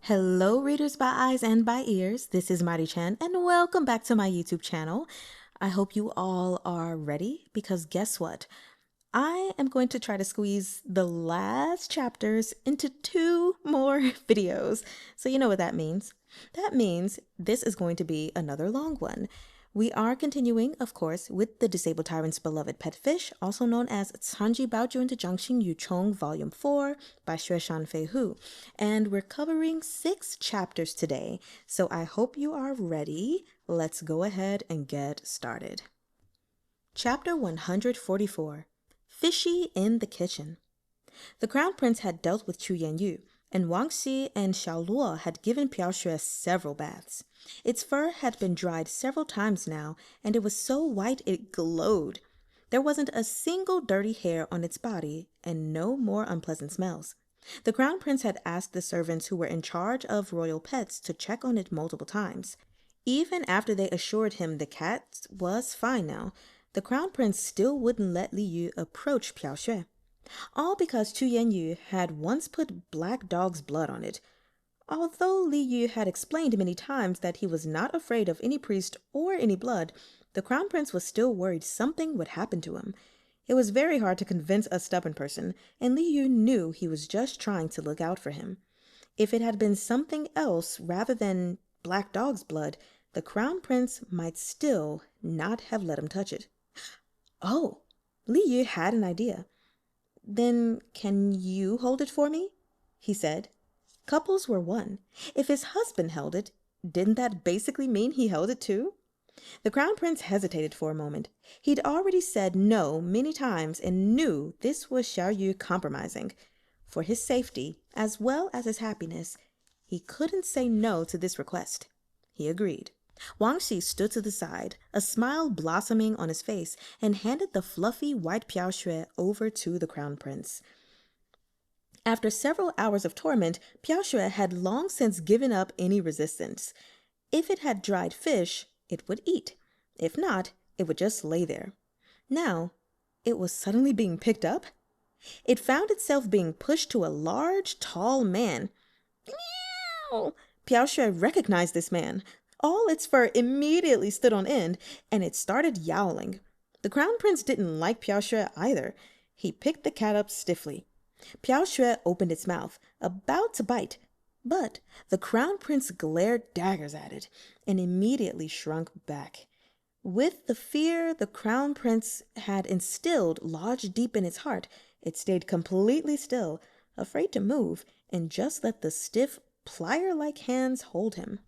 Hello, readers by eyes and by ears. This is Mighty Chan, and welcome back to my YouTube channel. I hope you all are ready because guess what? I am going to try to squeeze the last chapters into 2 more videos. So you know what that means. That means this is going to be another long one. We are continuing, of course, with the Disabled Tyrant's beloved pet fish, also known as残疾暴君的掌心鱼宠Vol.4 by Xue Shan Fei Hu. And we're covering 6 chapters today, so I hope you are ready. Let's go ahead and get started. Chapter 144, Fishy in the Kitchen. The Crown Prince had dealt with Chu Yanyu, and Wang Xi and Xiao Luo had given Xue several baths. Its fur had been dried several times now, and it was so white it glowed. There wasn't a single dirty hair on its body, and no more unpleasant smells. The Crown Prince had asked the servants who were in charge of royal pets to check on it multiple times. Even after they assured him the cat was fine now, the Crown Prince still wouldn't let Li Yu approach Xue. All because Chu Yanyu had once put black dog's blood on it. Although Li Yu had explained many times that he was not afraid of any priest or any blood, the Crown Prince was still worried something would happen to him. It was very hard to convince a stubborn person, and Li Yu knew he was just trying to look out for him. If it had been something else rather than black dog's blood, the Crown Prince might still not have let him touch it. Oh, Li Yu had an idea. "Then can you hold it for me?" he said. Couples were one. If his husband held it, didn't that basically mean he held it too? The Crown Prince hesitated for a moment. He'd already said no many times and knew this was Xiao Yu compromising. For his safety, as well as his happiness, he couldn't say no to this request. He agreed. Wang Xi stood to the side, a smile blossoming on his face, and handed the fluffy white Xue over to the Crown Prince. After several hours of torment, Xue had long since given up any resistance. If it had dried fish, it would eat. If not, it would just lay there. Now, it was suddenly being picked up. It found itself being pushed to a large, tall man. Meow! Xue recognized this man. All its fur immediately stood on end, and it started yowling. The Crown Prince didn't like Xue either. He picked the cat up stiffly. Xue opened its mouth, about to bite, but the Crown Prince glared daggers at it and immediately shrunk back. With the fear the Crown Prince had instilled lodged deep in its heart, it stayed completely still, afraid to move, and just let the stiff, plier-like hands hold him.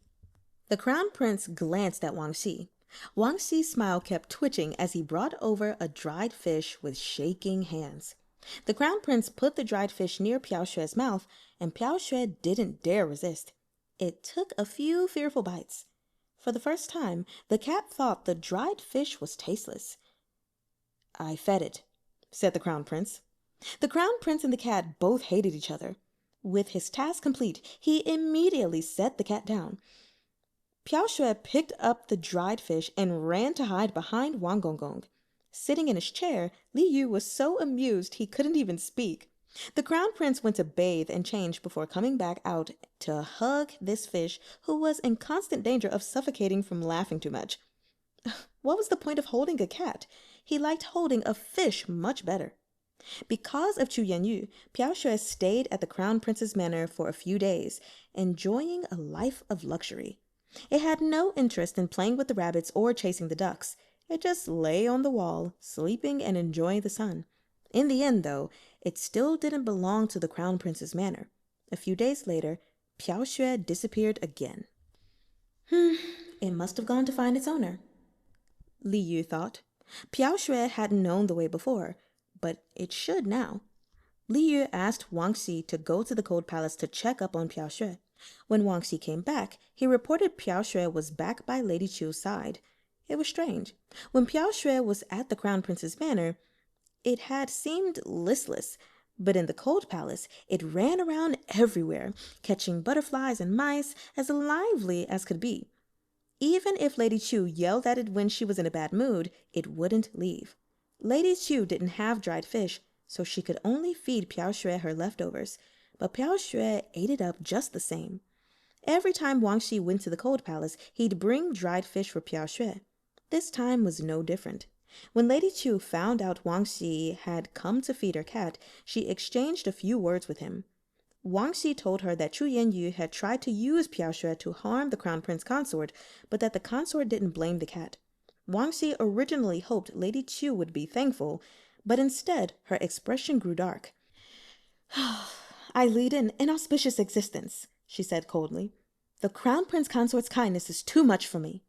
The Crown Prince glanced at Wang Xi. Wang Xi's smile kept twitching as he brought over a dried fish with shaking hands. The Crown Prince put the dried fish near Xue's mouth, and Xue didn't dare resist. It took a few fearful bites. For the first time, the cat thought the dried fish was tasteless. "I fed it," said the Crown Prince. The Crown Prince and the cat both hated each other. With his task complete, he immediately set the cat down. Xue picked up the dried fish and ran to hide behind Wang Gonggong. Sitting in his chair, Li Yu was so amused he couldn't even speak. The Crown Prince went to bathe and change before coming back out to hug this fish who was in constant danger of suffocating from laughing too much. What was the point of holding a cat? He liked holding a fish much better. Because of Chu Yanyu, Xue stayed at the Crown Prince's manor for a few days, enjoying a life of luxury. It had no interest in playing with the rabbits or chasing the ducks. It just lay on the wall, sleeping and enjoying the sun. In the end, though, it still didn't belong to the Crown Prince's manor. A few days later, Xue disappeared again. It must have gone to find its owner, Li Yu thought. Xue hadn't known the way before, but it should now. Li Yu asked Wang Xi to go to the Cold Palace to check up on Xue. When Wang Xi came back, he reported Xue was back by Lady Chu's side. It was strange. When Xue was at the Crown Prince's manor, it had seemed listless, but in the Cold Palace, it ran around everywhere, catching butterflies and mice, as lively as could be. Even if Lady Chu yelled at it when she was in a bad mood, it wouldn't leave. Lady Chu didn't have dried fish, so she could only feed Xue her leftovers, but Xue ate it up just the same. Every time Wang Xi went to the cold palace, he'd bring dried fish for Piao Xue. This time was no different. When Lady Chu found out Wang Xi had come to feed her cat, she exchanged a few words with him. Wang Xi told her that Chu Yanyu had tried to use Piao Xue to harm the crown prince consort, but that the consort didn't blame the cat. Wang Xi originally hoped Lady Chu would be thankful, but instead her expression grew dark. I lead an inauspicious existence, she said coldly. The crown prince consort's kindness is too much for me.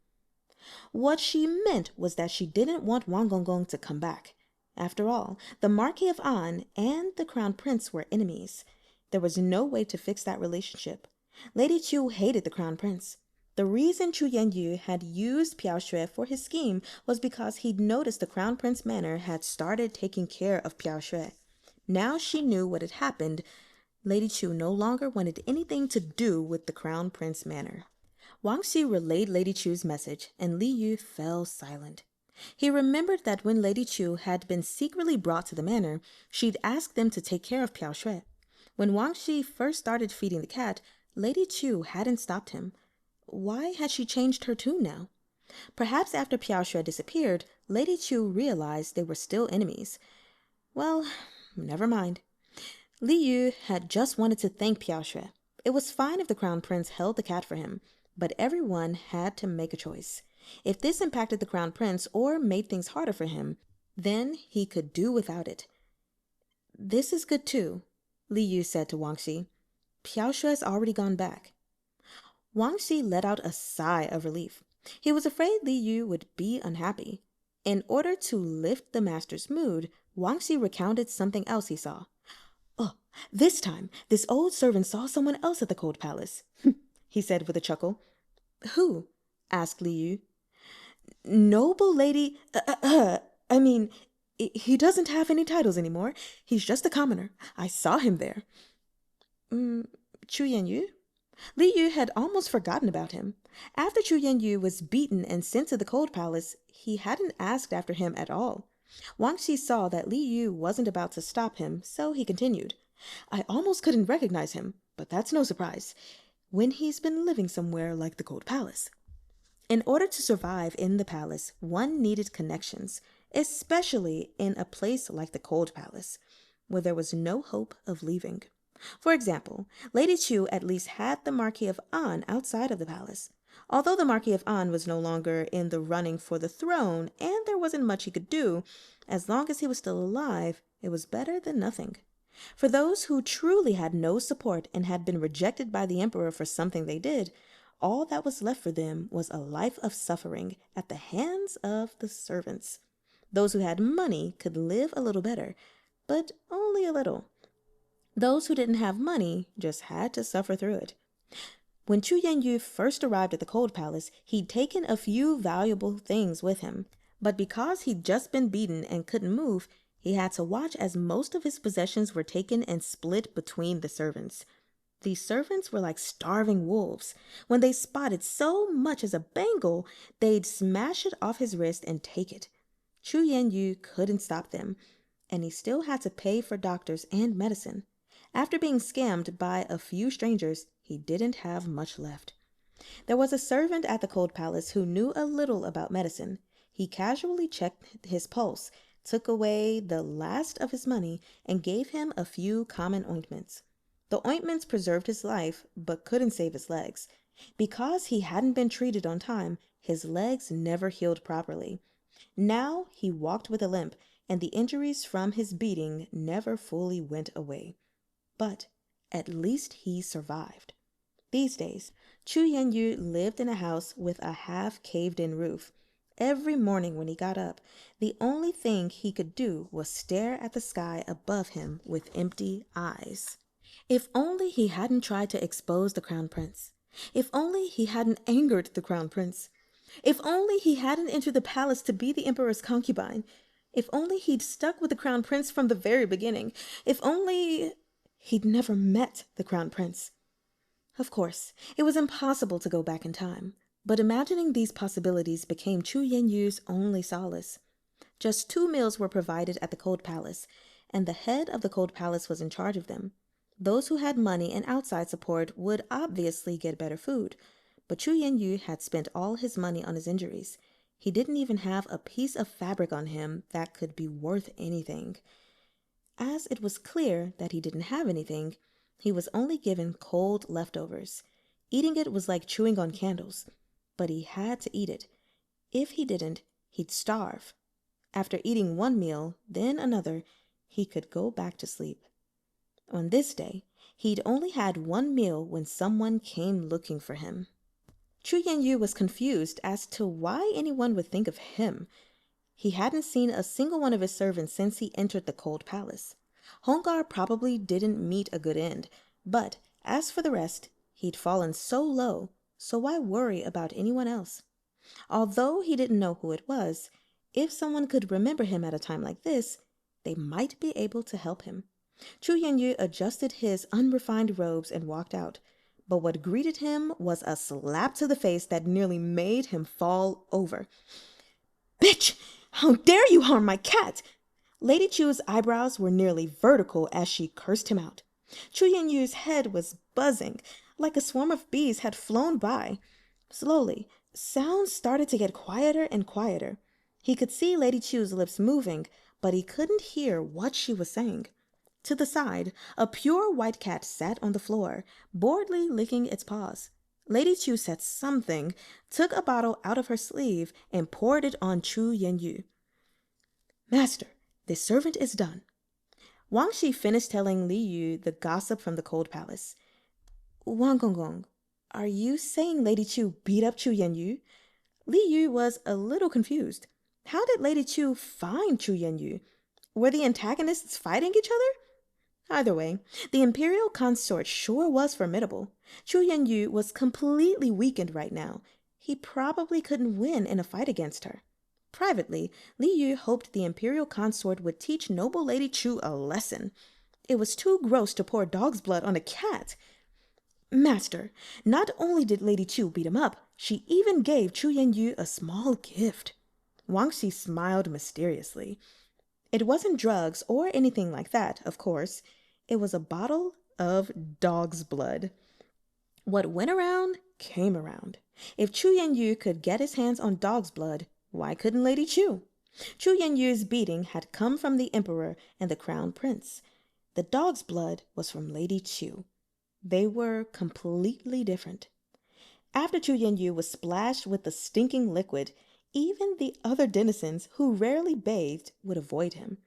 What she meant was that she didn't want Wang Gonggong to come back. After all, the Marquis of An and the crown prince were enemies. There was no way to fix that relationship. Lady Chu hated the crown prince. The reason Chu Yanyu had used Piao Xue for his scheme was because he'd noticed the crown prince manor had started taking care of Piao Xue. Now she knew what had happened. Lady Chu no longer wanted anything to do with the crown prince manor. Wang Xi relayed Lady Chu's message, and Li Yu fell silent. He remembered that when Lady Chu had been secretly brought to the manor, she'd asked them to take care of Piao Xue. When Wang Xi first started feeding the cat, Lady Chu hadn't stopped him. Why had she changed her tune now? Perhaps after Piao Xue disappeared, Lady Chu realized they were still enemies. Well, never mind. Li Yu had just wanted to thank Piao Xue. It was fine if the crown prince held the cat for him, but everyone had to make a choice. If this impacted the crown prince or made things harder for him, then he could do without it. This is good too, Li Yu said to Wang Xi. Piao Xue's already gone back. Wang Xi let out a sigh of relief. He was afraid Li Yu would be unhappy. In order to lift the master's mood, Wang Xi recounted something else he saw. Oh, this time, this old servant saw someone else at the cold palace, he said with a chuckle. Who? Asked Li Yu. Noble lady, he doesn't have any titles anymore. He's just a commoner. I saw him there. Chu Yanyu? Li Yu had almost forgotten about him. After Chu Yanyu was beaten and sent to the cold palace, he hadn't asked after him at all. Wang Xi saw that Li Yu wasn't about to stop him, so he continued. I almost couldn't recognize him, but that's no surprise, when he's been living somewhere like the cold palace. In order to survive in the palace, one needed connections, especially in a place like the cold palace, where there was no hope of leaving. For example, Lady Chu at least had the Marquis of An outside of the palace. Although the Marquis of An was no longer in the running for the throne, and there wasn't much he could do, as long as he was still alive, it was better than nothing. For those who truly had no support and had been rejected by the emperor for something they did, all that was left for them was a life of suffering at the hands of the servants. Those who had money could live a little better, but only a little. Those who didn't have money just had to suffer through it. When Chu Yanyu first arrived at the cold palace, he'd taken a few valuable things with him, but because he'd just been beaten and couldn't move, he had to watch as most of his possessions were taken and split between the servants. These servants were like starving wolves. When they spotted so much as a bangle, they'd smash it off his wrist and take it. Chu Yanyu couldn't stop them, and he still had to pay for doctors and medicine. After being scammed by a few strangers, he didn't have much left. There was a servant at the cold palace who knew a little about medicine. He casually checked his pulse, took away the last of his money, and gave him a few common ointments. The ointments preserved his life, but couldn't save his legs. Because he hadn't been treated on time, his legs never healed properly. Now he walked with a limp, and the injuries from his beating never fully went away. But at least he survived. These days, Chu Yanyu lived in a house with a half-caved-in roof. Every morning when he got up, the only thing he could do was stare at the sky above him with empty eyes. If only he hadn't tried to expose the crown prince. If only he hadn't angered the crown prince. If only he hadn't entered the palace to be the emperor's concubine. If only he'd stuck with the crown prince from the very beginning. If only he'd never met the crown prince. Of course, it was impossible to go back in time, but imagining these possibilities became Chu Yanyu's only solace. Just 2 meals were provided at the cold palace, and the head of the cold palace was in charge of them. Those who had money and outside support would obviously get better food, but Chu Yanyu had spent all his money on his injuries. He didn't even have a piece of fabric on him that could be worth anything. As it was clear that he didn't have anything, he was only given cold leftovers. Eating it was like chewing on candles, but he had to eat it. If he didn't, he'd starve. After eating one meal, then another, he could go back to sleep. On this day, he'd only had one meal when someone came looking for him. Chu Yanyu was confused as to why anyone would think of him. He hadn't seen a single one of his servants since he entered the cold palace. Hongar probably didn't meet a good end, but as for the rest, he'd fallen so low, so why worry about anyone else? Although he didn't know who it was, if someone could remember him at a time like this, they might be able to help him. Chu Yanyu adjusted his unrefined robes and walked out, but what greeted him was a slap to the face that nearly made him fall over. "Bitch! How dare you harm my cat!" Lady Chu's eyebrows were nearly vertical as she cursed him out. Chu Yanyu's head was buzzing, like a swarm of bees had flown by. Slowly, sounds started to get quieter and quieter. He could see Lady Chu's lips moving, but he couldn't hear what she was saying. To the side, a pure white cat sat on the floor, boredly licking its paws. Lady Chu said something, took a bottle out of her sleeve, and poured it on Chu Yanyu. "Master, this servant is done." Wang Shi finished telling Li Yu the gossip from the cold palace. "Wang Gongong, are you saying Lady Chu beat up Chu Yanyu?" Li Yu was a little confused. How did Lady Chu find Chu Yanyu? Were the antagonists fighting each other? Either way, the imperial consort sure was formidable. Chu Yanyu was completely weakened right now. He probably couldn't win in a fight against her. Privately, Li Yu hoped the imperial consort would teach noble Lady Chu a lesson. It was too gross to pour dog's blood on a cat. "Master, not only did Lady Chu beat him up, she even gave Chu Yanyu a small gift." Wang Xi smiled mysteriously. It wasn't drugs or anything like that, of course. It was a bottle of dog's blood. What went around came around. If Chu Yanyu could get his hands on dog's blood, why couldn't Lady Chu? Chu Yanyu's beating had come from the emperor and the crown prince. The dog's blood was from Lady Chu. They were completely different. After Chu Yanyu was splashed with the stinking liquid, even the other denizens who rarely bathed would avoid him.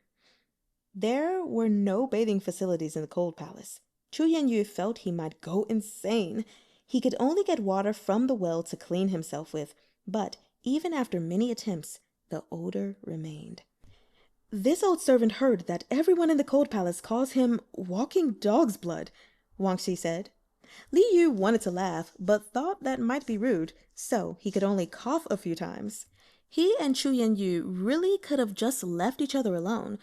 There were no bathing facilities in the cold palace. Chu Yanyu felt he might go insane. He could only get water from the well to clean himself with, but even after many attempts, the odor remained. "This old servant heard that everyone in the cold palace calls him walking dog's blood," Wang Shi said. Li Yu wanted to laugh, but thought that might be rude, so he could only cough a few times. He and Chu Yanyu really could have just left each other alone,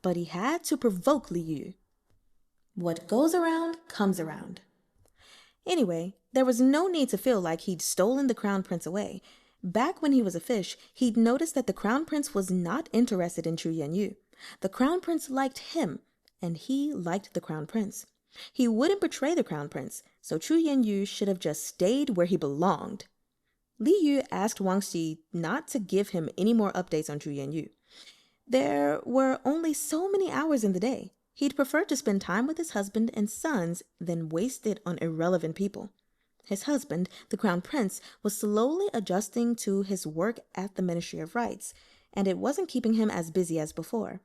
but he had to provoke Li Yu. What goes around comes around. Anyway, there was no need to feel like he'd stolen the crown prince away. Back when he was a fish, he'd noticed that the crown prince was not interested in Chu Yanyu. The crown prince liked him, and he liked the crown prince. He wouldn't betray the crown prince, so Chu Yanyu should have just stayed where he belonged. Li Yu asked Wang Xi not to give him any more updates on Chu Yanyu. There were only so many hours in the day. He'd prefer to spend time with his husband and sons than waste it on irrelevant people. His husband, the crown prince, was slowly adjusting to his work at the Ministry of Rights, and it wasn't keeping him as busy as before.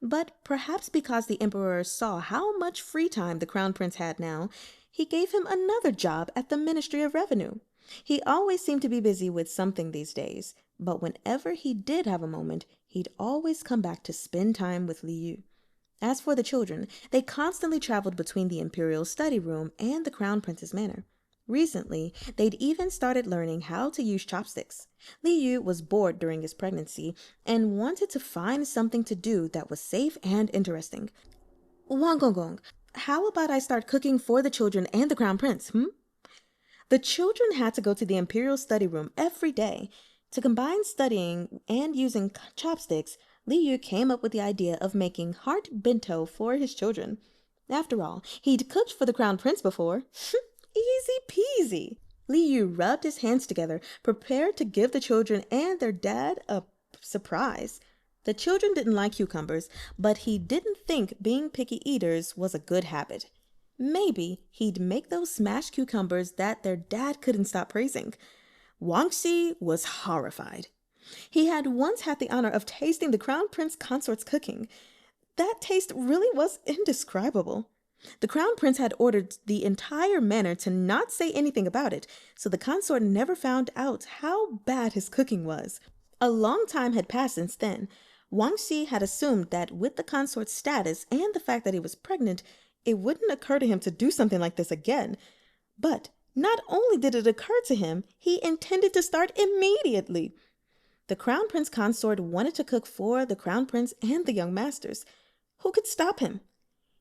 But perhaps because the emperor saw how much free time the crown prince had now, he gave him another job at the Ministry of Revenue. He always seemed to be busy with something these days, but whenever he did have a moment, he'd always come back to spend time with Li Yu. As for the children, they constantly traveled between the imperial study room and the crown prince's manor. Recently, they'd even started learning how to use chopsticks. Li Yu was bored during his pregnancy and wanted to find something to do that was safe and interesting. "Wang Gongong, how about I start cooking for the children and the crown prince, The children had to go to the imperial study room every day. To combine studying and using chopsticks, Li Yu came up with the idea of making heart bento for his children. After all, he'd cooked for the Crown Prince before. Easy peasy. Li Yu rubbed his hands together, prepared to give the children and their dad a surprise. The children didn't like cucumbers, but he didn't think being picky eaters was a good habit. Maybe he'd make those smashed cucumbers that their dad couldn't stop praising. Wang Xi was horrified. He had once had the honor of tasting the Crown Prince consort's cooking. That taste really was indescribable. The Crown Prince had ordered the entire manor to not say anything about it, so the consort never found out how bad his cooking was. A long time had passed since then. Wang Xi had assumed that with the consort's status and the fact that he was pregnant, it wouldn't occur to him to do something like this again. But not only did it occur to him, he intended to start immediately. The Crown Prince consort wanted to cook for the Crown Prince and the young masters. Who could stop him?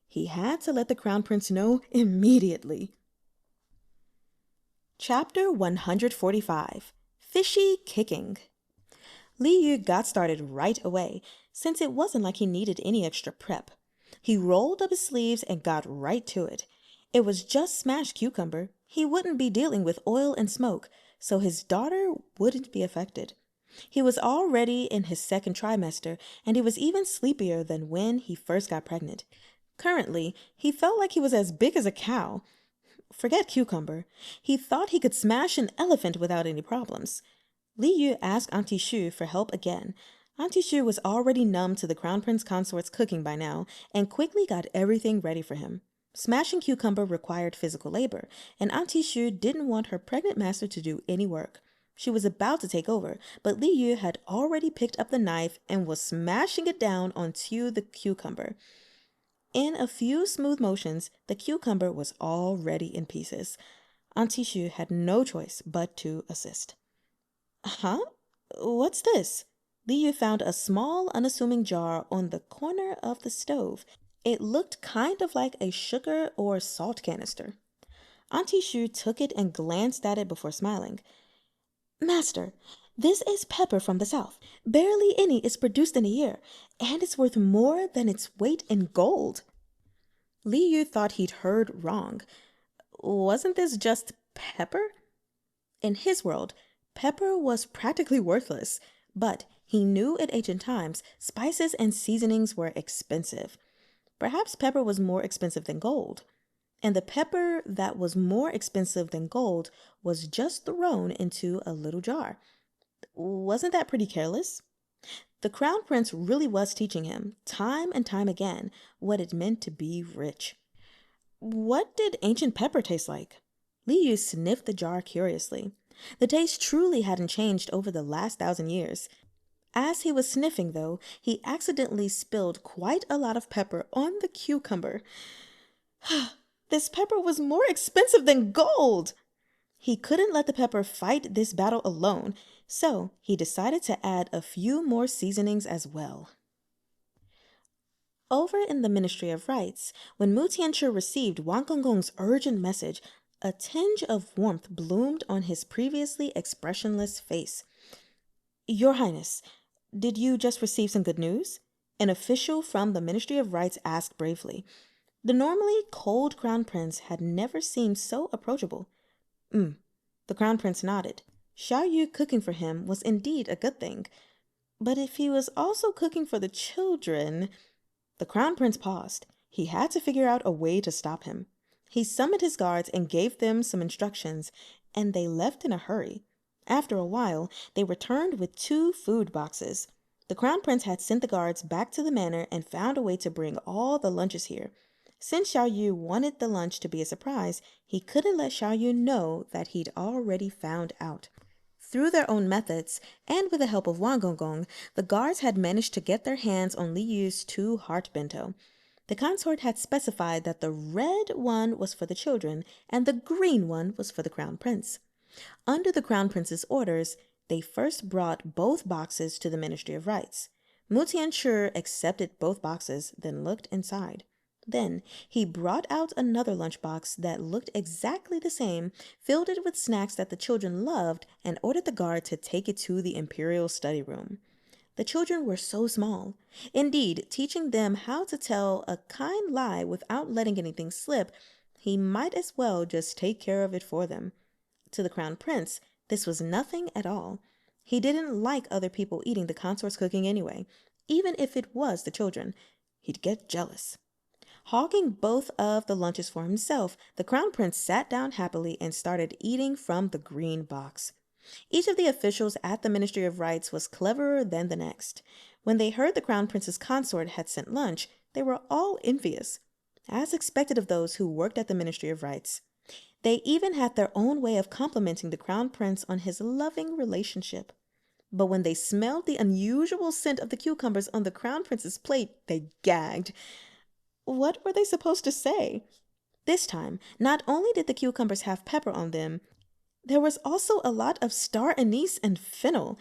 He had to let the Crown Prince know immediately. Chapter 145. Fishy Kicking. Li Yu got started right away, since it wasn't like he needed any extra prep. He rolled up his sleeves and got right to it. It was just smashed cucumber. He wouldn't be dealing with oil and smoke, so his daughter wouldn't be affected. He was already in his second trimester, and he was even sleepier than when he first got pregnant. Currently, he felt like he was as big as a cow. Forget cucumber. He thought he could smash an elephant without any problems. Li Yu asked Auntie Xue for help again. Auntie Xue was already numb to the Crown Prince consort's cooking by now, and quickly got everything ready for him. Smashing cucumber required physical labor, and Auntie Xue didn't want her pregnant master to do any work. She was about to take over, but Li Yu had already picked up the knife and was smashing it down onto the cucumber. In a few smooth motions, the cucumber was already in pieces. Auntie Xue had no choice but to assist. Huh? What's this? Li Yu found a small, unassuming jar on the corner of the stove. It looked kind of like a sugar or salt canister. Auntie Xue took it and glanced at it before smiling. Master, this is pepper from the south. Barely any is produced in a year, and it's worth more than its weight in gold. Li Yu thought he'd heard wrong. Wasn't this just pepper? In his world, pepper was practically worthless, but he knew in ancient times spices and seasonings were expensive. Perhaps pepper was more expensive than gold. And the pepper that was more expensive than gold was just thrown into a little jar. Wasn't that pretty careless? The Crown Prince really was teaching him, time and time again, what it meant to be rich. What did ancient pepper taste like? Li Yu sniffed the jar curiously. The taste truly hadn't changed over the last 1,000 years. As he was sniffing, though, he accidentally spilled quite a lot of pepper on the cucumber. This pepper was more expensive than gold! He couldn't let the pepper fight this battle alone, so he decided to add a few more seasonings as well. Over in the Ministry of Rites, when Mu Tianchu received Wang Gongong's urgent message, a tinge of warmth bloomed on his previously expressionless face. Your Highness, did you just receive some good news? An official from the Ministry of Rites asked bravely. The normally cold Crown Prince had never seemed so approachable. The Crown Prince nodded. Xiao Yu cooking for him was indeed a good thing. But if he was also cooking for the children... The Crown Prince paused. He had to figure out a way to stop him. He summoned his guards and gave them some instructions, and they left in a hurry. After a while, they returned with 2 food boxes. The Crown Prince had sent the guards back to the manor and found a way to bring all the lunches here. Since Xiao Yu wanted the lunch to be a surprise, he couldn't let Xiao Yu know that he'd already found out. Through their own methods, and with the help of Wang Gongong, the guards had managed to get their hands on Li Yu's 2 heart bento. The consort had specified that the red one was for the children, and the green one was for the Crown Prince. Under the Crown Prince's orders, they first brought both boxes to the Ministry of Rites. Mu Tianchu accepted both boxes, then looked inside. Then he brought out another lunchbox that looked exactly the same, filled it with snacks that the children loved, and ordered the guard to take it to the Imperial study room. The children were so small. Indeed, teaching them how to tell a kind lie without letting anything slip, he might as well just take care of it for them. To the Crown Prince, this was nothing at all. He didn't like other people eating the consort's cooking anyway, even if it was the children. He'd get jealous. Hogging both of the lunches for himself, the Crown Prince sat down happily and started eating from the green box. Each of the officials at the Ministry of Rights was cleverer than the next. When they heard the Crown Prince's consort had sent lunch, they were all envious, as expected of those who worked at the Ministry of Rights. They even had their own way of complimenting the Crown Prince on his loving relationship. But when they smelled the unusual scent of the cucumbers on the Crown Prince's plate, they gagged. What were they supposed to say? This time, not only did the cucumbers have pepper on them, there was also a lot of star anise and fennel.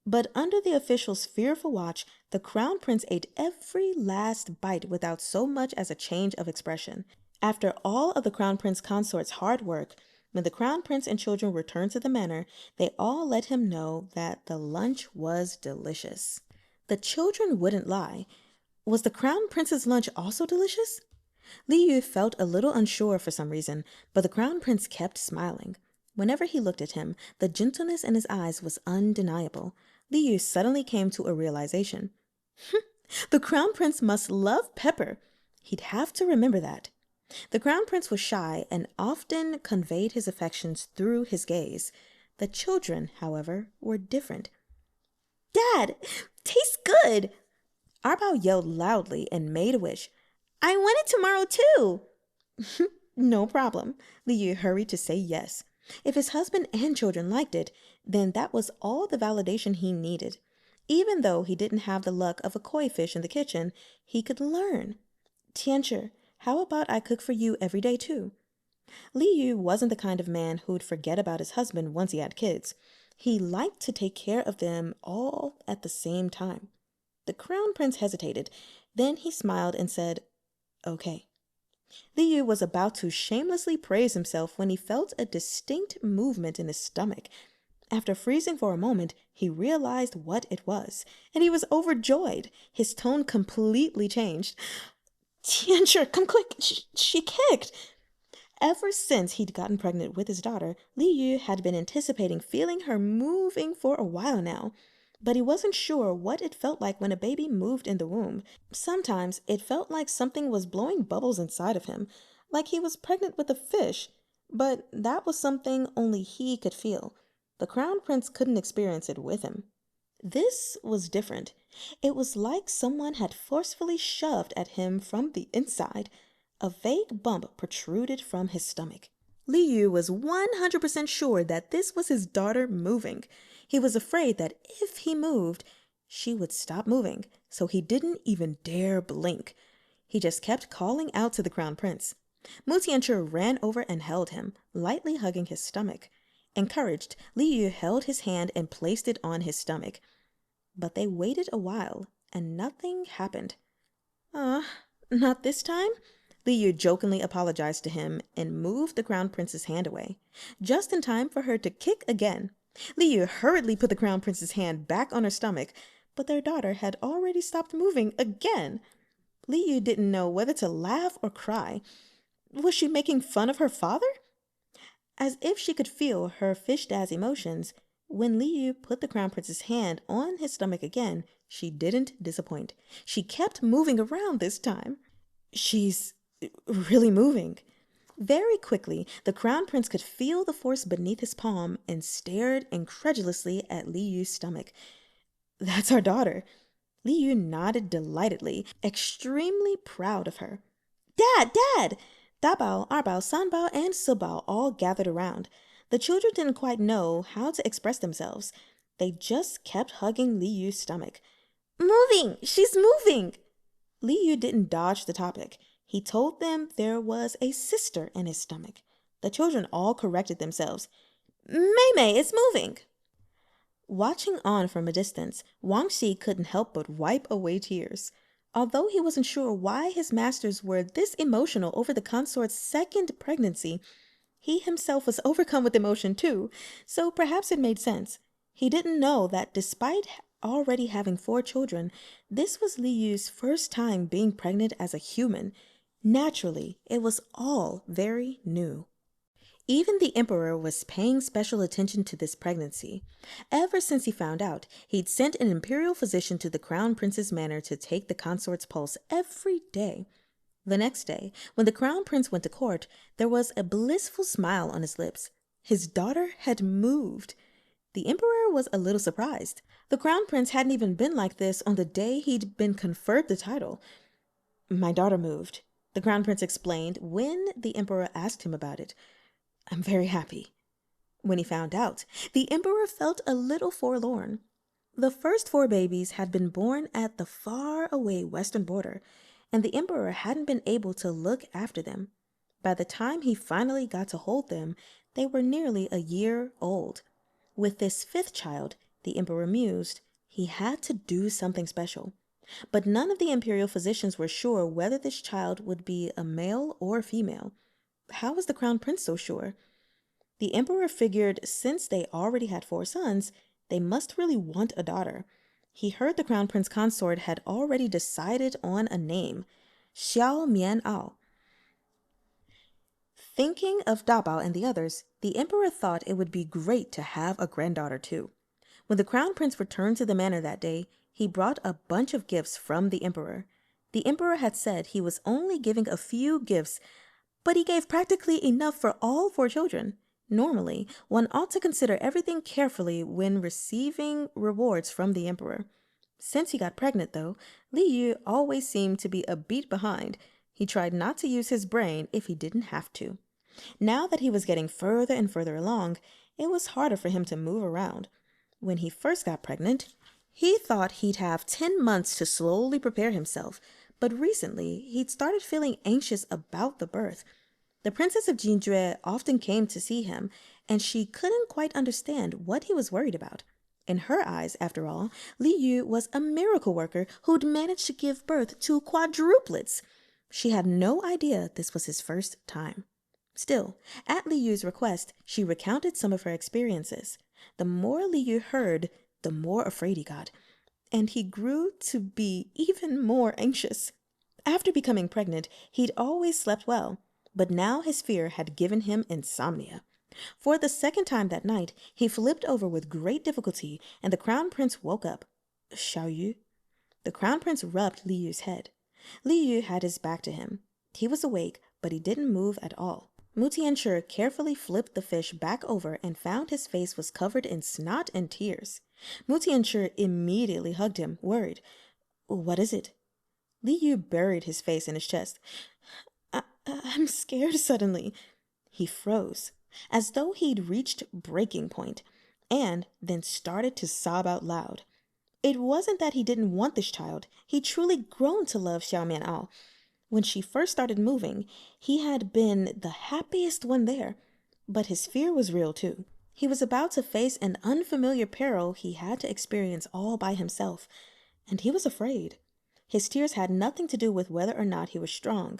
But under the official's fearful watch, the Crown Prince ate every last bite without so much as a change of expression. After all of the Crown Prince consort's hard work, when the Crown Prince and children returned to the manor, they all let him know that the lunch was delicious. The children wouldn't lie. Was the Crown Prince's lunch also delicious? Li Yu felt a little unsure for some reason, but the Crown Prince kept smiling. Whenever he looked at him, the gentleness in his eyes was undeniable. Li Yu suddenly came to a realization. The Crown Prince must love pepper. He'd have to remember that. The Crown Prince was shy and often conveyed his affections through his gaze. The children, however, were different. "Dad, tastes good!" Arbao yelled loudly and made a wish. "I want it tomorrow too!" No problem. Li Yu hurried to say yes. If his husband and children liked it, then that was all the validation he needed. Even though he didn't have the luck of a koi fish in the kitchen, he could learn. "Tianchi, how about I cook for you every day too?" Li Yu wasn't the kind of man who'd forget about his husband once he had kids. He liked to take care of them all at the same time. The Crown Prince hesitated. Then he smiled and said, "Okay." Li Yu was about to shamelessly praise himself when he felt a distinct movement in his stomach. After freezing for a moment, he realized what it was, and he was overjoyed. His tone completely changed. "Tianchi, come quick! She kicked!" Ever since he'd gotten pregnant with his daughter, Li Yu had been anticipating feeling her moving for a while now. But he wasn't sure what it felt like when a baby moved in the womb. Sometimes it felt like something was blowing bubbles inside of him, like he was pregnant with a fish. But that was something only he could feel. The Crown Prince couldn't experience it with him. This was different. It was like someone had forcefully shoved at him from the inside. A vague bump protruded from his stomach. Li Yu was 100% sure that this was his daughter moving. He was afraid that if he moved, she would stop moving, so he didn't even dare blink. He just kept calling out to the Crown Prince. Tianchi ran over and held him, lightly hugging his stomach. Encouraged, Li Yu held his hand and placed it on his stomach. But they waited a while, and nothing happened. Not this time?" Li Yu jokingly apologized to him and moved the Crown Prince's hand away, just in time for her to kick again. Li Yu hurriedly put the Crown Prince's hand back on her stomach, but their daughter had already stopped moving again. Li Yu didn't know whether to laugh or cry. Was she making fun of her father? As if she could feel her fish dad's emotions, when Li Yu put the Crown Prince's hand on his stomach again, she didn't disappoint. She kept moving around this time. "She's really moving." Very quickly, the Crown Prince could feel the force beneath his palm and stared incredulously at Li Yu's stomach. "That's our daughter." Li Yu nodded delightedly, extremely proud of her. "Dad! Dad!" Dabao, Arbao, Sanbao, and Subao all gathered around. The children didn't quite know how to express themselves. They just kept hugging Li Yu's stomach. "Moving! She's moving!" Li Yu didn't dodge the topic. He told them there was a sister in his stomach. The children all corrected themselves. "Mei is moving." Watching on from a distance, Wang Xi couldn't help but wipe away tears. Although he wasn't sure why his masters were this emotional over the consort's second pregnancy, he himself was overcome with emotion too, so perhaps it made sense. He didn't know that despite already having 4 children, this was Li Yu's first time being pregnant as a human. Naturally, it was all very new. Even the emperor was paying special attention to this pregnancy. Ever since he found out, he'd sent an imperial physician to the crown prince's manor to take the consort's pulse every day. The next day, when the crown prince went to court, there was a blissful smile on his lips. His daughter had moved. The emperor was a little surprised. The crown prince hadn't even been like this on the day he'd been conferred the title. "My daughter moved," the crown prince explained when the emperor asked him about it. "I'm very happy." When he found out, the emperor felt a little forlorn. The first 4 babies had been born at the far-away western border, and the emperor hadn't been able to look after them. By the time he finally got to hold them, they were nearly a year old. With this 5th child, the emperor mused, he had to do something special. But none of the imperial physicians were sure whether this child would be a male or female. How was the crown prince so sure? The emperor figured since they already had 4 sons, they must really want a daughter. He heard the crown prince consort had already decided on a name, Xiao Mian'ao. Thinking of Dabao and the others, the emperor thought it would be great to have a granddaughter too. When the crown prince returned to the manor that day, he brought a bunch of gifts from the emperor. The emperor had said he was only giving a few gifts, but he gave practically enough for all 4 children. Normally, one ought to consider everything carefully when receiving rewards from the emperor. Since he got pregnant, though, Li Yu always seemed to be a beat behind. He tried not to use his brain if he didn't have to. Now that he was getting further and further along, it was harder for him to move around. When he first got pregnant, he thought he'd have 10 months to slowly prepare himself, but recently he'd started feeling anxious about the birth. The Princess of Jinjue often came to see him, and she couldn't quite understand what he was worried about. In her eyes, after all, Li Yu was a miracle worker who'd managed to give birth to quadruplets. She had no idea this was his first time. Still, at Li Yu's request, she recounted some of her experiences. The more Li Yu heard, the more afraid he got, and he grew to be even more anxious. After becoming pregnant, he'd always slept well, but now his fear had given him insomnia. For the 2nd time that night, he flipped over with great difficulty, and the crown prince woke up. "Xiao Yu?" The crown prince rubbed Li Yu's head. Li Yu had his back to him. He was awake, but he didn't move at all. Mu Tianshi carefully flipped the fish back over and found his face was covered in snot and tears. Mu Tianshi immediately hugged him, worried. "What is it?" Li Yu buried his face in his chest. I'm scared suddenly." He froze, as though he'd reached breaking point, and then started to sob out loud. It wasn't that he didn't want this child. He'd truly grown to love Xiao Mian'ao. When she first started moving, he had been the happiest one there, but his fear was real too. He was about to face an unfamiliar peril he had to experience all by himself, and he was afraid. His tears had nothing to do with whether or not he was strong.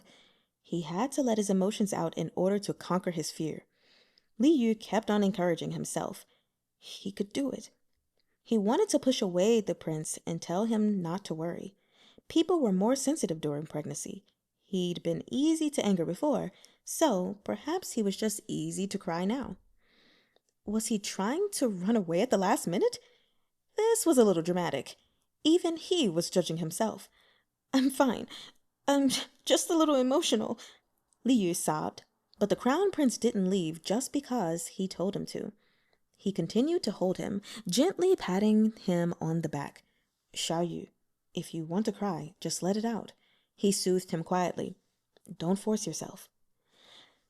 He had to let his emotions out in order to conquer his fear. Li Yu kept on encouraging himself. He could do it. He wanted to push away the prince and tell him not to worry. People were more sensitive during pregnancy. He'd been easy to anger before, so perhaps he was just easy to cry now. Was he trying to run away at the last minute? This was a little dramatic. Even he was judging himself. "I'm fine. I'm just a little emotional," Li Yu sobbed, but the crown prince didn't leave just because he told him to. He continued to hold him, gently patting him on the back. "Xiao Yu, if you want to cry, just let it out," he soothed him quietly. "Don't force yourself."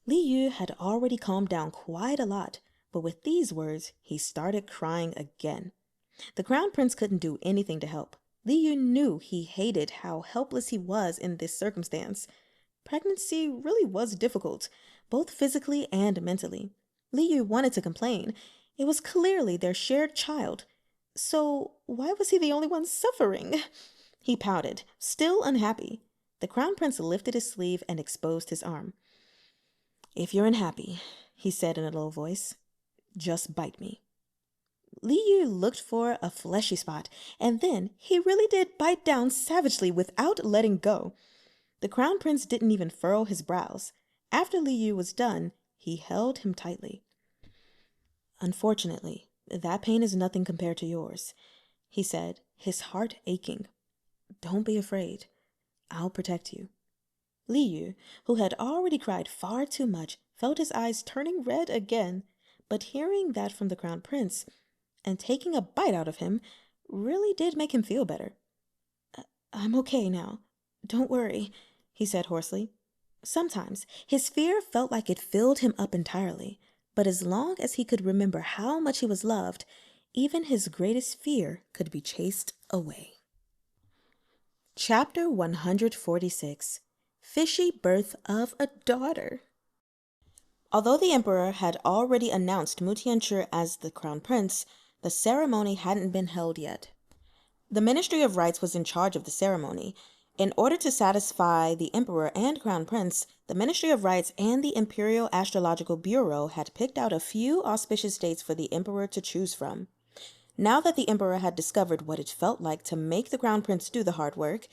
Li Yu had already calmed down quite a lot, but with these words, he started crying again. The crown prince couldn't do anything to help. Li Yu knew he hated how helpless he was in this circumstance. Pregnancy really was difficult, both physically and mentally. Li Yu wanted to complain. It was clearly their shared child. So why was he the only one suffering? He pouted, still unhappy. The crown prince lifted his sleeve and exposed his arm. "If you're unhappy," he said in a low voice, "just bite me." Li Yu looked for a fleshy spot, and then he really did bite down savagely without letting go. The Crown Prince didn't even furrow his brows. After Li Yu was done, he held him tightly. "Unfortunately, that pain is nothing compared to yours," he said, his heart aching. "Don't be afraid. I'll protect you." Li Yu, who had already cried far too much, felt his eyes turning red again, but hearing that from the Crown Prince and taking a bite out of him really did make him feel better. "I'm okay now. Don't worry," he said hoarsely. Sometimes his fear felt like it filled him up entirely, but as long as he could remember how much he was loved, even his greatest fear could be chased away. Chapter 146. Fishy Birth of a Daughter. Although the emperor had already announced Mu Tianchi as the crown prince, the ceremony hadn't been held yet. The Ministry of Rites was in charge of the ceremony. In order to satisfy the emperor and crown prince, the Ministry of Rites and the Imperial Astrological Bureau had picked out a few auspicious dates for the emperor to choose from. Now that the emperor had discovered what it felt like to make the crown prince do the hard work,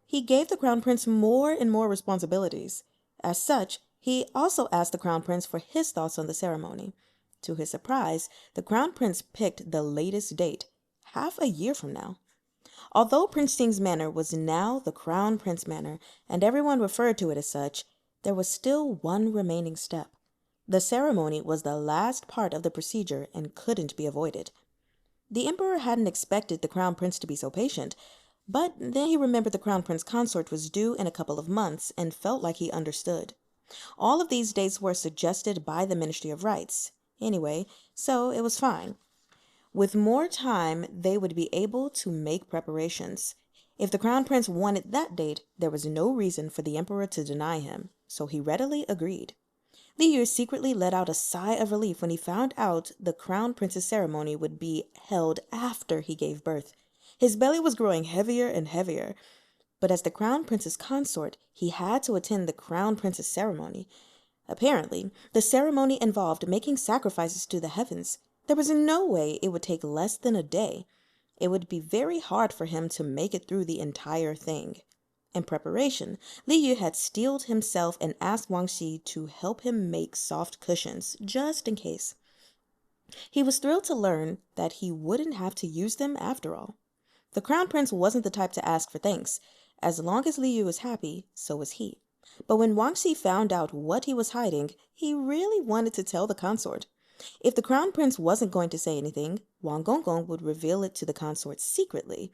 he gave the crown prince more and more responsibilities. As such, he also asked the crown prince for his thoughts on the ceremony. To his surprise, the crown prince picked the latest date, half a year from now. Although Prince Ting's manor was now the Crown Prince Manor, and everyone referred to it as such, there was still one remaining step. The ceremony was the last part of the procedure and couldn't be avoided. The emperor hadn't expected the Crown Prince to be so patient, but then he remembered the Crown Prince consort was due in a couple of months and felt like he understood. All of these dates were suggested by the Ministry of Rites, anyway, so it was fine. With more time, they would be able to make preparations. If the Crown Prince wanted that date, there was no reason for the emperor to deny him, so he readily agreed. Li Yu secretly let out a sigh of relief when he found out the Crown Prince's ceremony would be held after he gave birth. His belly was growing heavier and heavier, but as the Crown Prince's consort, he had to attend the Crown Prince's ceremony. Apparently, the ceremony involved making sacrifices to the heavens. There was no way it would take less than a day. It would be very hard for him to make it through the entire thing. In preparation, Li Yu had steeled himself and asked Wang Xi to help him make soft cushions, just in case. He was thrilled to learn that he wouldn't have to use them after all. The Crown Prince wasn't the type to ask for thanks. As long as Li Yu was happy, so was he. But when Wang Xi found out what he was hiding, he really wanted to tell the consort. If the Crown Prince wasn't going to say anything, Wang Gonggong would reveal it to the consort secretly.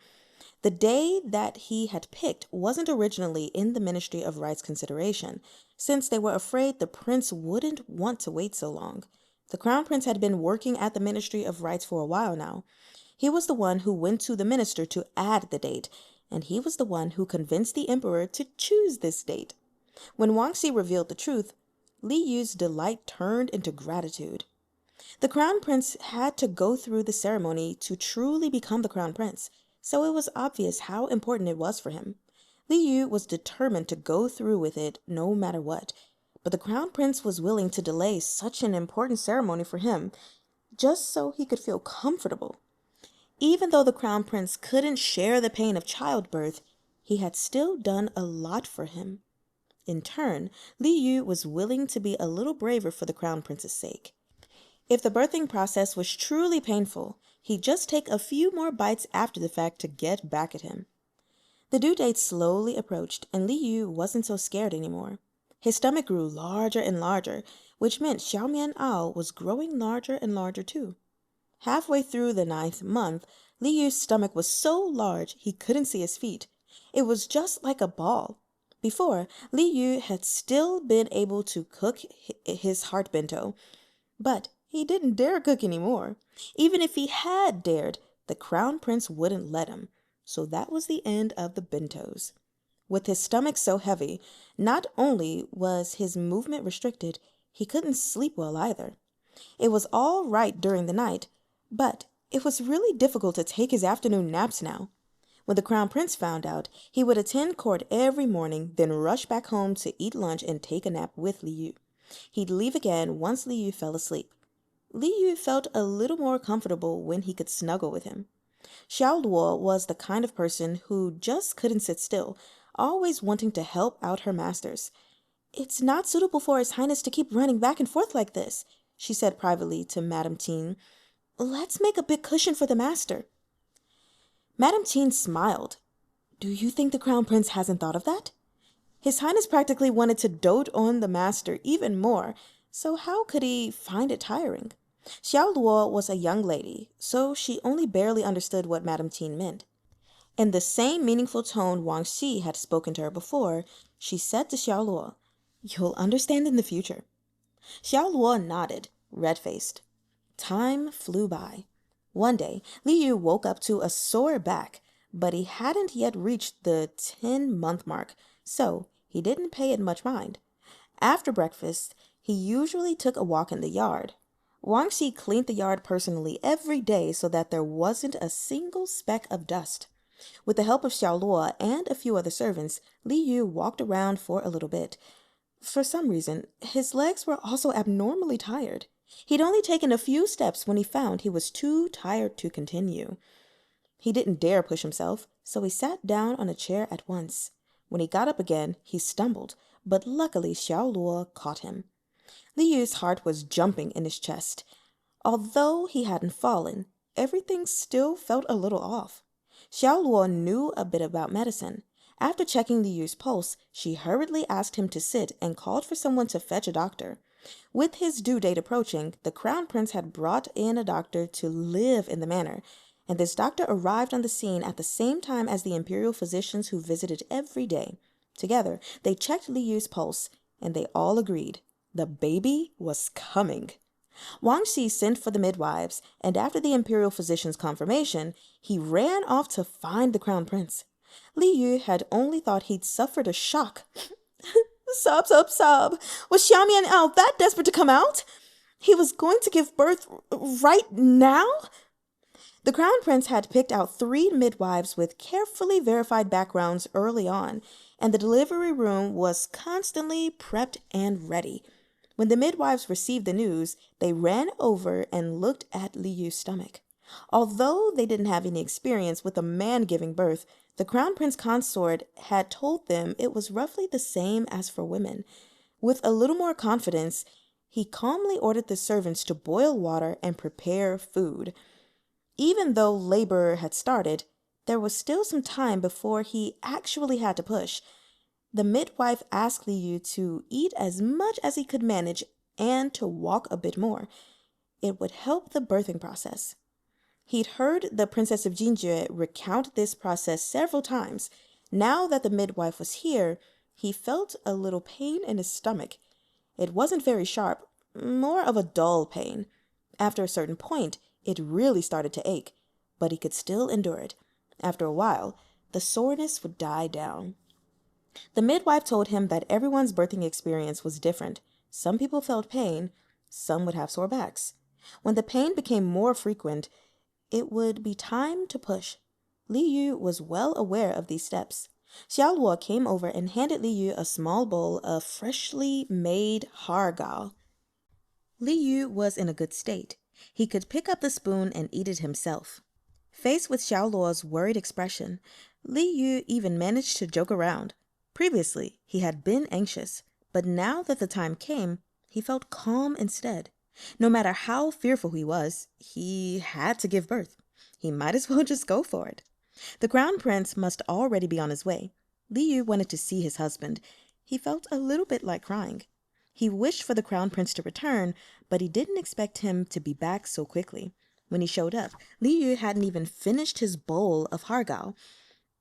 The day that he had picked wasn't originally in the Ministry of Rites consideration, since they were afraid the prince wouldn't want to wait so long. The Crown Prince had been working at the Ministry of Rites for a while now. He was the one who went to the minister to add the date, and he was the one who convinced the emperor to choose this date. When Wang Xi revealed the truth, Li Yu's delight turned into gratitude. The Crown Prince had to go through the ceremony to truly become the Crown Prince, so it was obvious how important it was for him. Li Yu was determined to go through with it no matter what, but the Crown Prince was willing to delay such an important ceremony for him, just so he could feel comfortable. Even though the Crown Prince couldn't share the pain of childbirth, he had still done a lot for him. In turn, Li Yu was willing to be a little braver for the Crown Prince's sake. If the birthing process was truly painful, he'd just take a few more bites after the fact to get back at him. The due date slowly approached, and Li Yu wasn't so scared anymore. His stomach grew larger and larger, which meant Xiaomian Ao was growing larger and larger too. Halfway through the 9th month, Li Yu's stomach was so large he couldn't see his feet. It was just like a ball. Before, Li Yu had still been able to cook his heart bento, but he didn't dare cook anymore. Even if he had dared, the Crown Prince wouldn't let him. So that was the end of the bentos. With his stomach so heavy, not only was his movement restricted, he couldn't sleep well either. It was all right during the night, but it was really difficult to take his afternoon naps now. When the Crown Prince found out, he would attend court every morning, then rush back home to eat lunch and take a nap with Li Yu. He'd leave again once Li Yu fell asleep. Li Yu felt a little more comfortable when he could snuggle with him. Xiao Luo was the kind of person who just couldn't sit still, always wanting to help out her masters. "It's not suitable for His Highness to keep running back and forth like this," she said privately to Madame Teen. "Let's make a big cushion for the master." Madame Teen smiled. "Do you think the Crown Prince hasn't thought of that? His Highness practically wanted to dote on the master even more, so how could he find it tiring?" Xiao Luo was a young lady, so she only barely understood what Madame Teen meant. In the same meaningful tone Wang Xi had spoken to her before, she said to Xiao Luo, "You'll understand in the future." Xiao Luo nodded, red-faced. Time flew by. One day, Li Yu woke up to a sore back, but he hadn't yet reached the 10-month mark, so he didn't pay it much mind. After breakfast, he usually took a walk in the yard. Wang Xi cleaned the yard personally every day so that there wasn't a single speck of dust. With the help of Xiao Luo and a few other servants, Li Yu walked around for a little bit. For some reason, his legs were also abnormally tired. He'd only taken a few steps when he found he was too tired to continue. He didn't dare push himself, so he sat down on a chair at once. When he got up again, he stumbled, but luckily Xiao Luo caught him. Li Yu's heart was jumping in his chest. Although he hadn't fallen, everything still felt a little off. Xiao Luo knew a bit about medicine. After checking Li Yu's pulse, she hurriedly asked him to sit and called for someone to fetch a doctor. With his due date approaching, the Crown Prince had brought in a doctor to live in the manor, and this doctor arrived on the scene at the same time as the imperial physicians who visited every day. Together, they checked Li Yu's pulse, and they all agreed. The baby was coming. Wang Xi sent for the midwives, and after the imperial physician's confirmation, he ran off to find the Crown Prince. Li Yu had only thought he'd suffered a shock. Sob, sob, sob. Was Xiaomian Ao that desperate to come out? He was going to give birth right now? The Crown Prince had picked out 3 midwives with carefully verified backgrounds early on, and the delivery room was constantly prepped and ready. When the midwives received the news, they ran over and looked at Li Yu's stomach. Although they didn't have any experience with a man giving birth, the Crown Prince consort had told them it was roughly the same as for women. With a little more confidence, he calmly ordered the servants to boil water and prepare food. Even though labor had started, there was still some time before he actually had to push. The midwife asked Li Yu to eat as much as he could manage and to walk a bit more. It would help the birthing process. He'd heard the Princess of Jinjue recount this process several times. Now that the midwife was here, he felt a little pain in his stomach. It wasn't very sharp, more of a dull pain. After a certain point, it really started to ache, but he could still endure it. After a while, the soreness would die down. The midwife told him that everyone's birthing experience was different. Some people felt pain, some would have sore backs. When the pain became more frequent, it would be time to push. Li Yu was well aware of these steps. Xiao Luo came over and handed Li Yu a small bowl of freshly made hargao. Li Yu was in a good state. He could pick up the spoon and eat it himself. Faced with Xiao Luo's worried expression, Li Yu even managed to joke around. Previously, he had been anxious, but now that the time came, he felt calm instead. No matter how fearful he had to give birth. He might as well just go for it. The Crown Prince must already be on his way. Li Yu wanted to see his husband. He felt a little bit like crying. He wished for the Crown Prince to return, but he didn't expect him to be back so quickly. When he showed up, Li Yu hadn't even finished his bowl of hargao.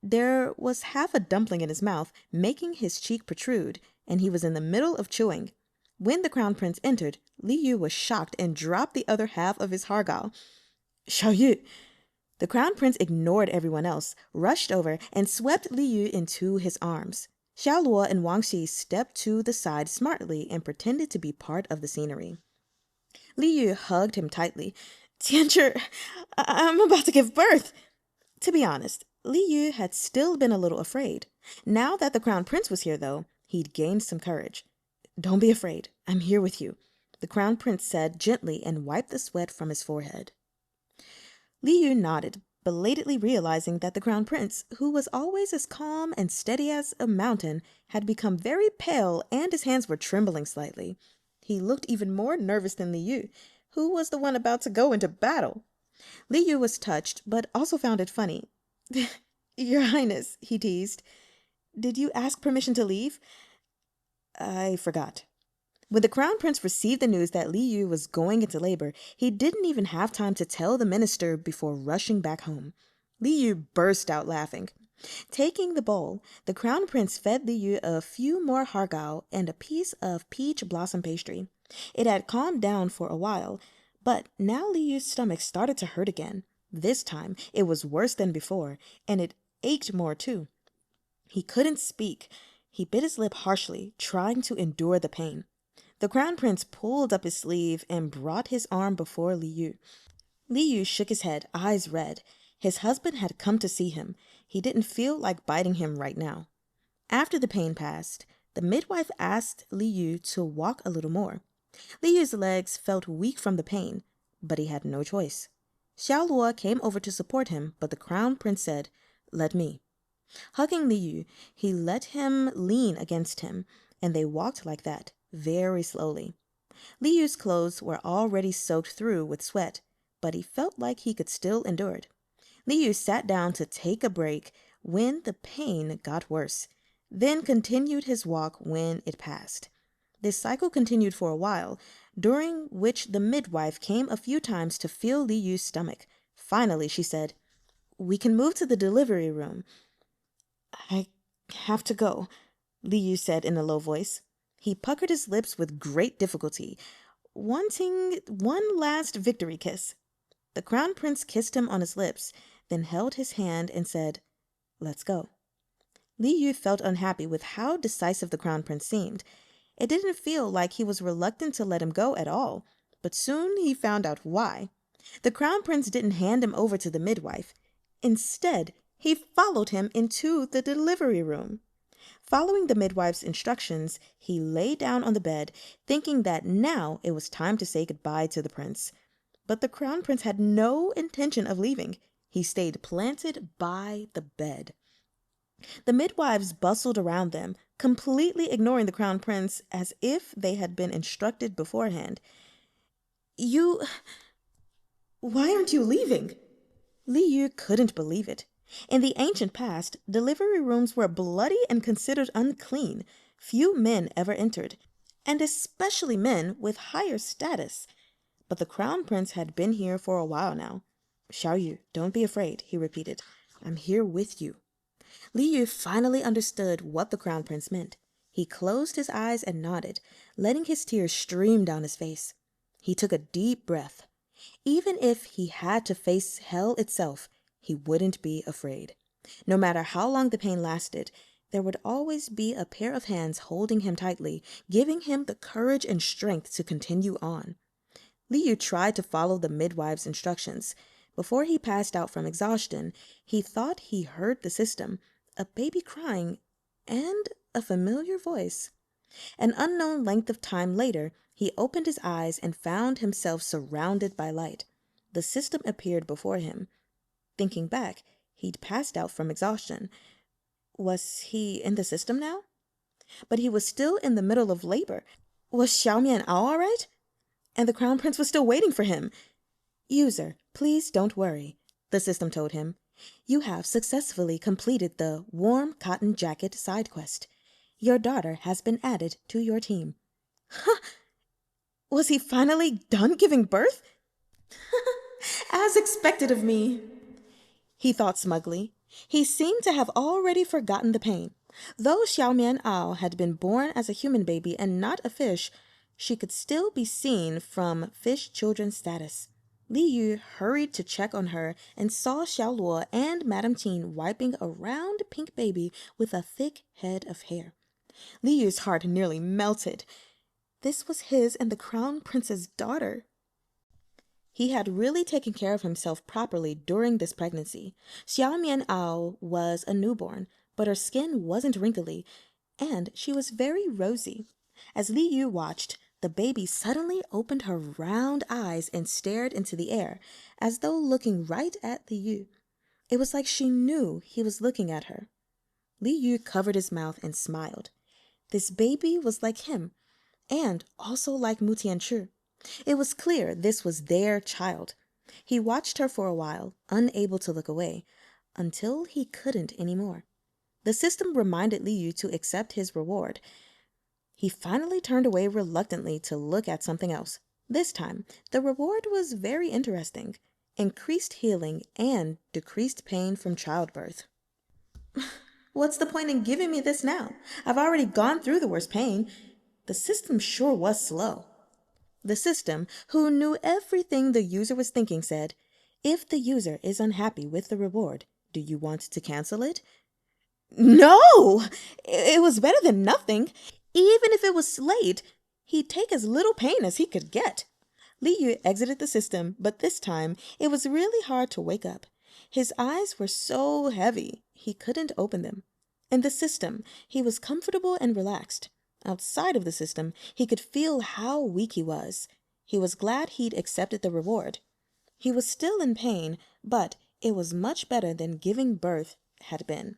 There was half a dumpling in his mouth, making his cheek protrude, and he was in the middle of chewing. When the Crown Prince entered, Li Yu was shocked and dropped the other half of his hargao. "Xiao Yu!" The Crown Prince ignored everyone else, rushed over, and swept Li Yu into his arms. Xiao Luo and Wang Xi stepped to the side smartly and pretended to be part of the scenery. Li Yu hugged him tightly. "Tianzhi, I'm about to give birth." To be honest, Li Yu had still been a little afraid. Now that the Crown Prince was here, though, he'd gained some courage. "Don't be afraid. I'm here with you." the crown prince said gently and wiped the sweat from his forehead. Li Yu nodded, belatedly realizing that the crown prince, who was always as calm and steady as a mountain, had become very pale and his hands were trembling slightly. He looked even more nervous than Li Yu, who was the one about to go into battle. Li Yu was touched, but also found it funny. Your Highness, he teased, did you ask permission to leave? I forgot. When the crown prince received the news that Li Yu was going into labor, he didn't even have time to tell the minister before rushing back home. Li Yu burst out laughing. Taking the bowl, the crown prince fed Li Yu a few more hargao and a piece of peach blossom pastry. It had calmed down for a while, but now Li Yu's stomach started to hurt again. This time, it was worse than before, and it ached more too. He couldn't speak. He bit his lip harshly, trying to endure the pain. The crown prince pulled up his sleeve and brought his arm before Li Yu. Li Yu shook his head, eyes red. His husband had come to see him. He didn't feel like biting him right now. After the pain passed, the midwife asked Li Yu to walk a little more. Li Yu's legs felt weak from the pain, but he had no choice. Xiao Luo came over to support him, but the crown prince said, "Let me." Hugging Li Yu, he let him lean against him, and they walked like that, very slowly. Li Yu's clothes were already soaked through with sweat, but he felt like he could still endure it. Li Yu sat down to take a break when the pain got worse, then continued his walk when it passed. This cycle continued for a while, during which the midwife came a few times to feel Li Yu's stomach. Finally, she said, "We can move to the delivery room." "I have to go," Li Yu said in a low voice. He puckered his lips with great difficulty, wanting one last victory kiss. The crown prince kissed him on his lips, then held his hand and said, "Let's go." Li Yu felt unhappy with how decisive the crown prince seemed. It didn't feel like he was reluctant to let him go at all, but soon he found out why. The crown prince didn't hand him over to the midwife. Instead, he followed him into the delivery room. Following the midwife's instructions, he lay down on the bed, thinking that now it was time to say goodbye to the prince. But the crown prince had no intention of leaving. He stayed planted by the bed. The midwives bustled around them, completely ignoring the crown prince as if they had been instructed beforehand. Why aren't you leaving?" Li Yu couldn't believe it. In the ancient past, delivery rooms were bloody and considered unclean. Few men ever entered, and especially men with higher status. But the crown prince had been here for a while now. "Xiao Yu, don't be afraid," he repeated. "I'm here with you." Li Yu finally understood what the crown prince meant. He closed his eyes and nodded, letting his tears stream down his face. He took a deep breath. Even if he had to face hell itself, he wouldn't be afraid. No matter how long the pain lasted, there would always be a pair of hands holding him tightly, giving him the courage and strength to continue on. Li Yu tried to follow the midwife's instructions. Before he passed out from exhaustion, he thought he heard the system, a baby crying, and a familiar voice. An unknown length of time later, he opened his eyes and found himself surrounded by light. The system appeared before him. Thinking back, he'd passed out from exhaustion. Was he in the system now? But he was still in the middle of labor. Was Xiaomian Ao all right? And the crown prince was still waiting for him. "User, please don't worry," the system told him. "You have successfully completed the Warm Cotton Jacket side quest. Your daughter has been added to your team." Huh! Was he finally done giving birth? As expected of me, he thought smugly. He seemed to have already forgotten the pain. Though Xiaomian Ao had been born as a human baby and not a fish, she could still be seen from fish children status. Li Yu hurried to check on her and saw Xiao Luo and Madame Qin wiping a round pink baby with a thick head of hair. Li Yu's heart nearly melted. This was his and the crown prince's daughter. He had really taken care of himself properly during this pregnancy. Xiaomian Ao was a newborn, but her skin wasn't wrinkly, and she was very rosy. As Li Yu watched, The baby suddenly opened her round eyes and stared into the air, as though looking right at Li Yu. It was like she knew he was looking at her. Li Yu covered his mouth and smiled. This baby was like him, and also like Mu Tianchu. It was clear this was their child. He watched her for a while, unable to look away, until he couldn't anymore. The system reminded Li Yu to accept his reward. He finally turned away reluctantly to look at something else. This time, the reward was very interesting. Increased healing and decreased pain from childbirth. What's the point in giving me this now? I've already gone through the worst pain. The system sure was slow. The system, who knew everything the user was thinking, said, "If the user is unhappy with the reward, do you want to cancel it?" No! It was better than nothing. Even if it was late, he'd take as little pain as he could get. Li Yu exited the system, but this time it was really hard to wake up. His eyes were so heavy, he couldn't open them. In the system, he was comfortable and relaxed. Outside of the system, he could feel how weak he was. He was glad he'd accepted the reward. He was still in pain, but it was much better than giving birth had been.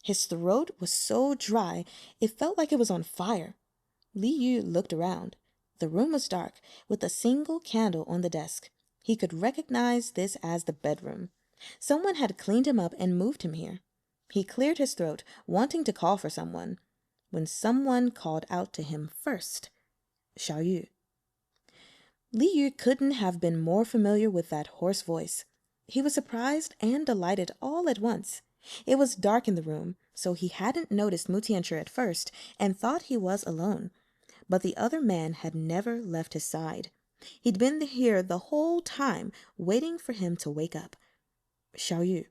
His throat was so dry, it felt like it was on fire. Li Yu looked around. The room was dark, with a single candle on the desk. He could recognize this as the bedroom. Someone had cleaned him up and moved him here. He cleared his throat, wanting to call for someone, when someone called out to him first. Xiao Yu. Li Yu couldn't have been more familiar with that hoarse voice. He was surprised and delighted all at once. It was dark in the room, so he hadn't noticed Mu Tianchu at first and thought he was alone. But the other man had never left his side. He'd been here the whole time, waiting for him to wake up. Xiao Yu.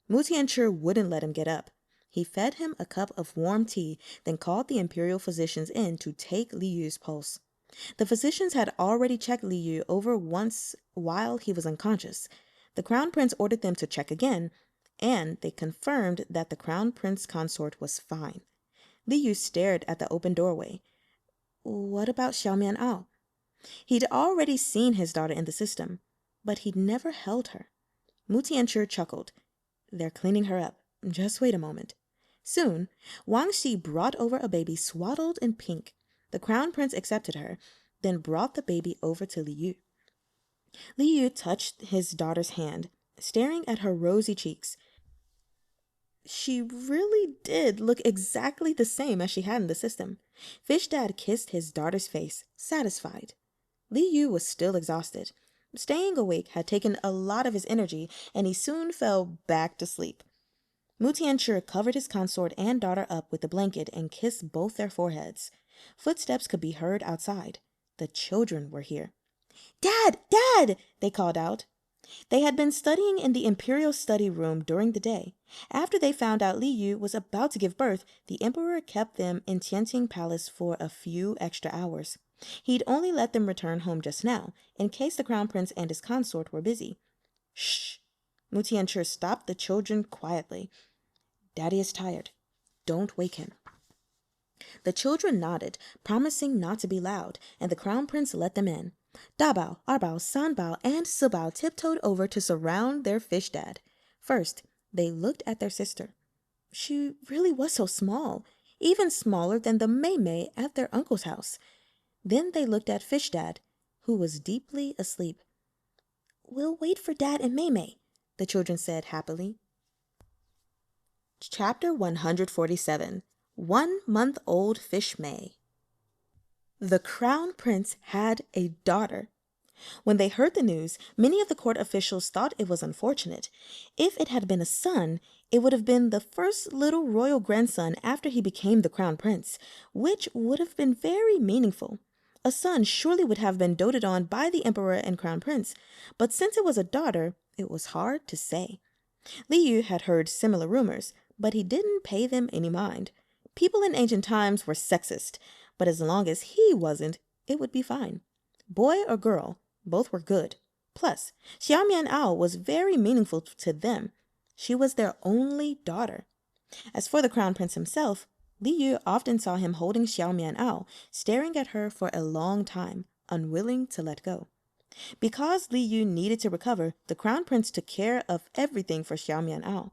Mu Tianchu wouldn't let him get up. He fed him a cup of warm tea, then called the imperial physicians in to take Li Yu's pulse. The physicians had already checked Li Yu over once while he was unconscious. The crown prince ordered them to check again, and they confirmed that the crown prince consort was fine. Li Yu stared at the open doorway. What about Xiaomian Ao? He'd already seen his daughter in the system, but he'd never held her. Mu Tianchu chuckled. They're cleaning her up. Just wait a moment. Soon, Wang Xi brought over a baby swaddled in pink. The crown prince accepted her, then brought the baby over to Li Yu. Li Yu touched his daughter's hand, staring at her rosy cheeks. She really did look exactly the same as she had in the system. Fish Dad kissed his daughter's face, satisfied. Li Yu was still exhausted. Staying awake had taken a lot of his energy, and he soon fell back to sleep. Mu Tianchu covered his consort and daughter up with the blanket and kissed both their foreheads. Footsteps could be heard outside. The children were here. "Dad! Dad!" they called out. They had been studying in the imperial study room during the day. After they found out Li Yu was about to give birth, the emperor kept them in Tianqing Palace for a few extra hours. He'd only let them return home just now, in case the crown prince and his consort were busy. Shh! Mu Tianchu stopped the children quietly. Daddy is tired. Don't wake him. The children nodded, promising not to be loud, and the crown prince let them in. Dabao, Arbao, Sanbao, and Sibao tiptoed over to surround their fish dad. First, they looked at their sister. She really was so small, even smaller than the Mei Mei at their uncle's house. Then they looked at Fish Dad, who was deeply asleep. We'll wait for Dad and Mei Mei, the children said happily. Chapter 147. 1-month-old Fish Mei. The crown prince had a daughter. When they heard the news, many of the court officials thought it was unfortunate. If it had been a son, it would have been the first little royal grandson after he became the crown prince, which would have been very meaningful. A son surely would have been doted on by the emperor and crown prince, but since it was a daughter, it was hard to say. Li Yu had heard similar rumors, but he didn't pay them any mind. People in ancient times were sexist, but as long as he wasn't, it would be fine. Boy or girl, both were good. Plus, Xiaomian Ao was very meaningful to them. She was their only daughter. As for the crown prince himself, Li Yu often saw him holding Xiao Mian'ao, staring at her for a long time, unwilling to let go. Because Li Yu needed to recover, the crown prince took care of everything for Xiao Mian'ao.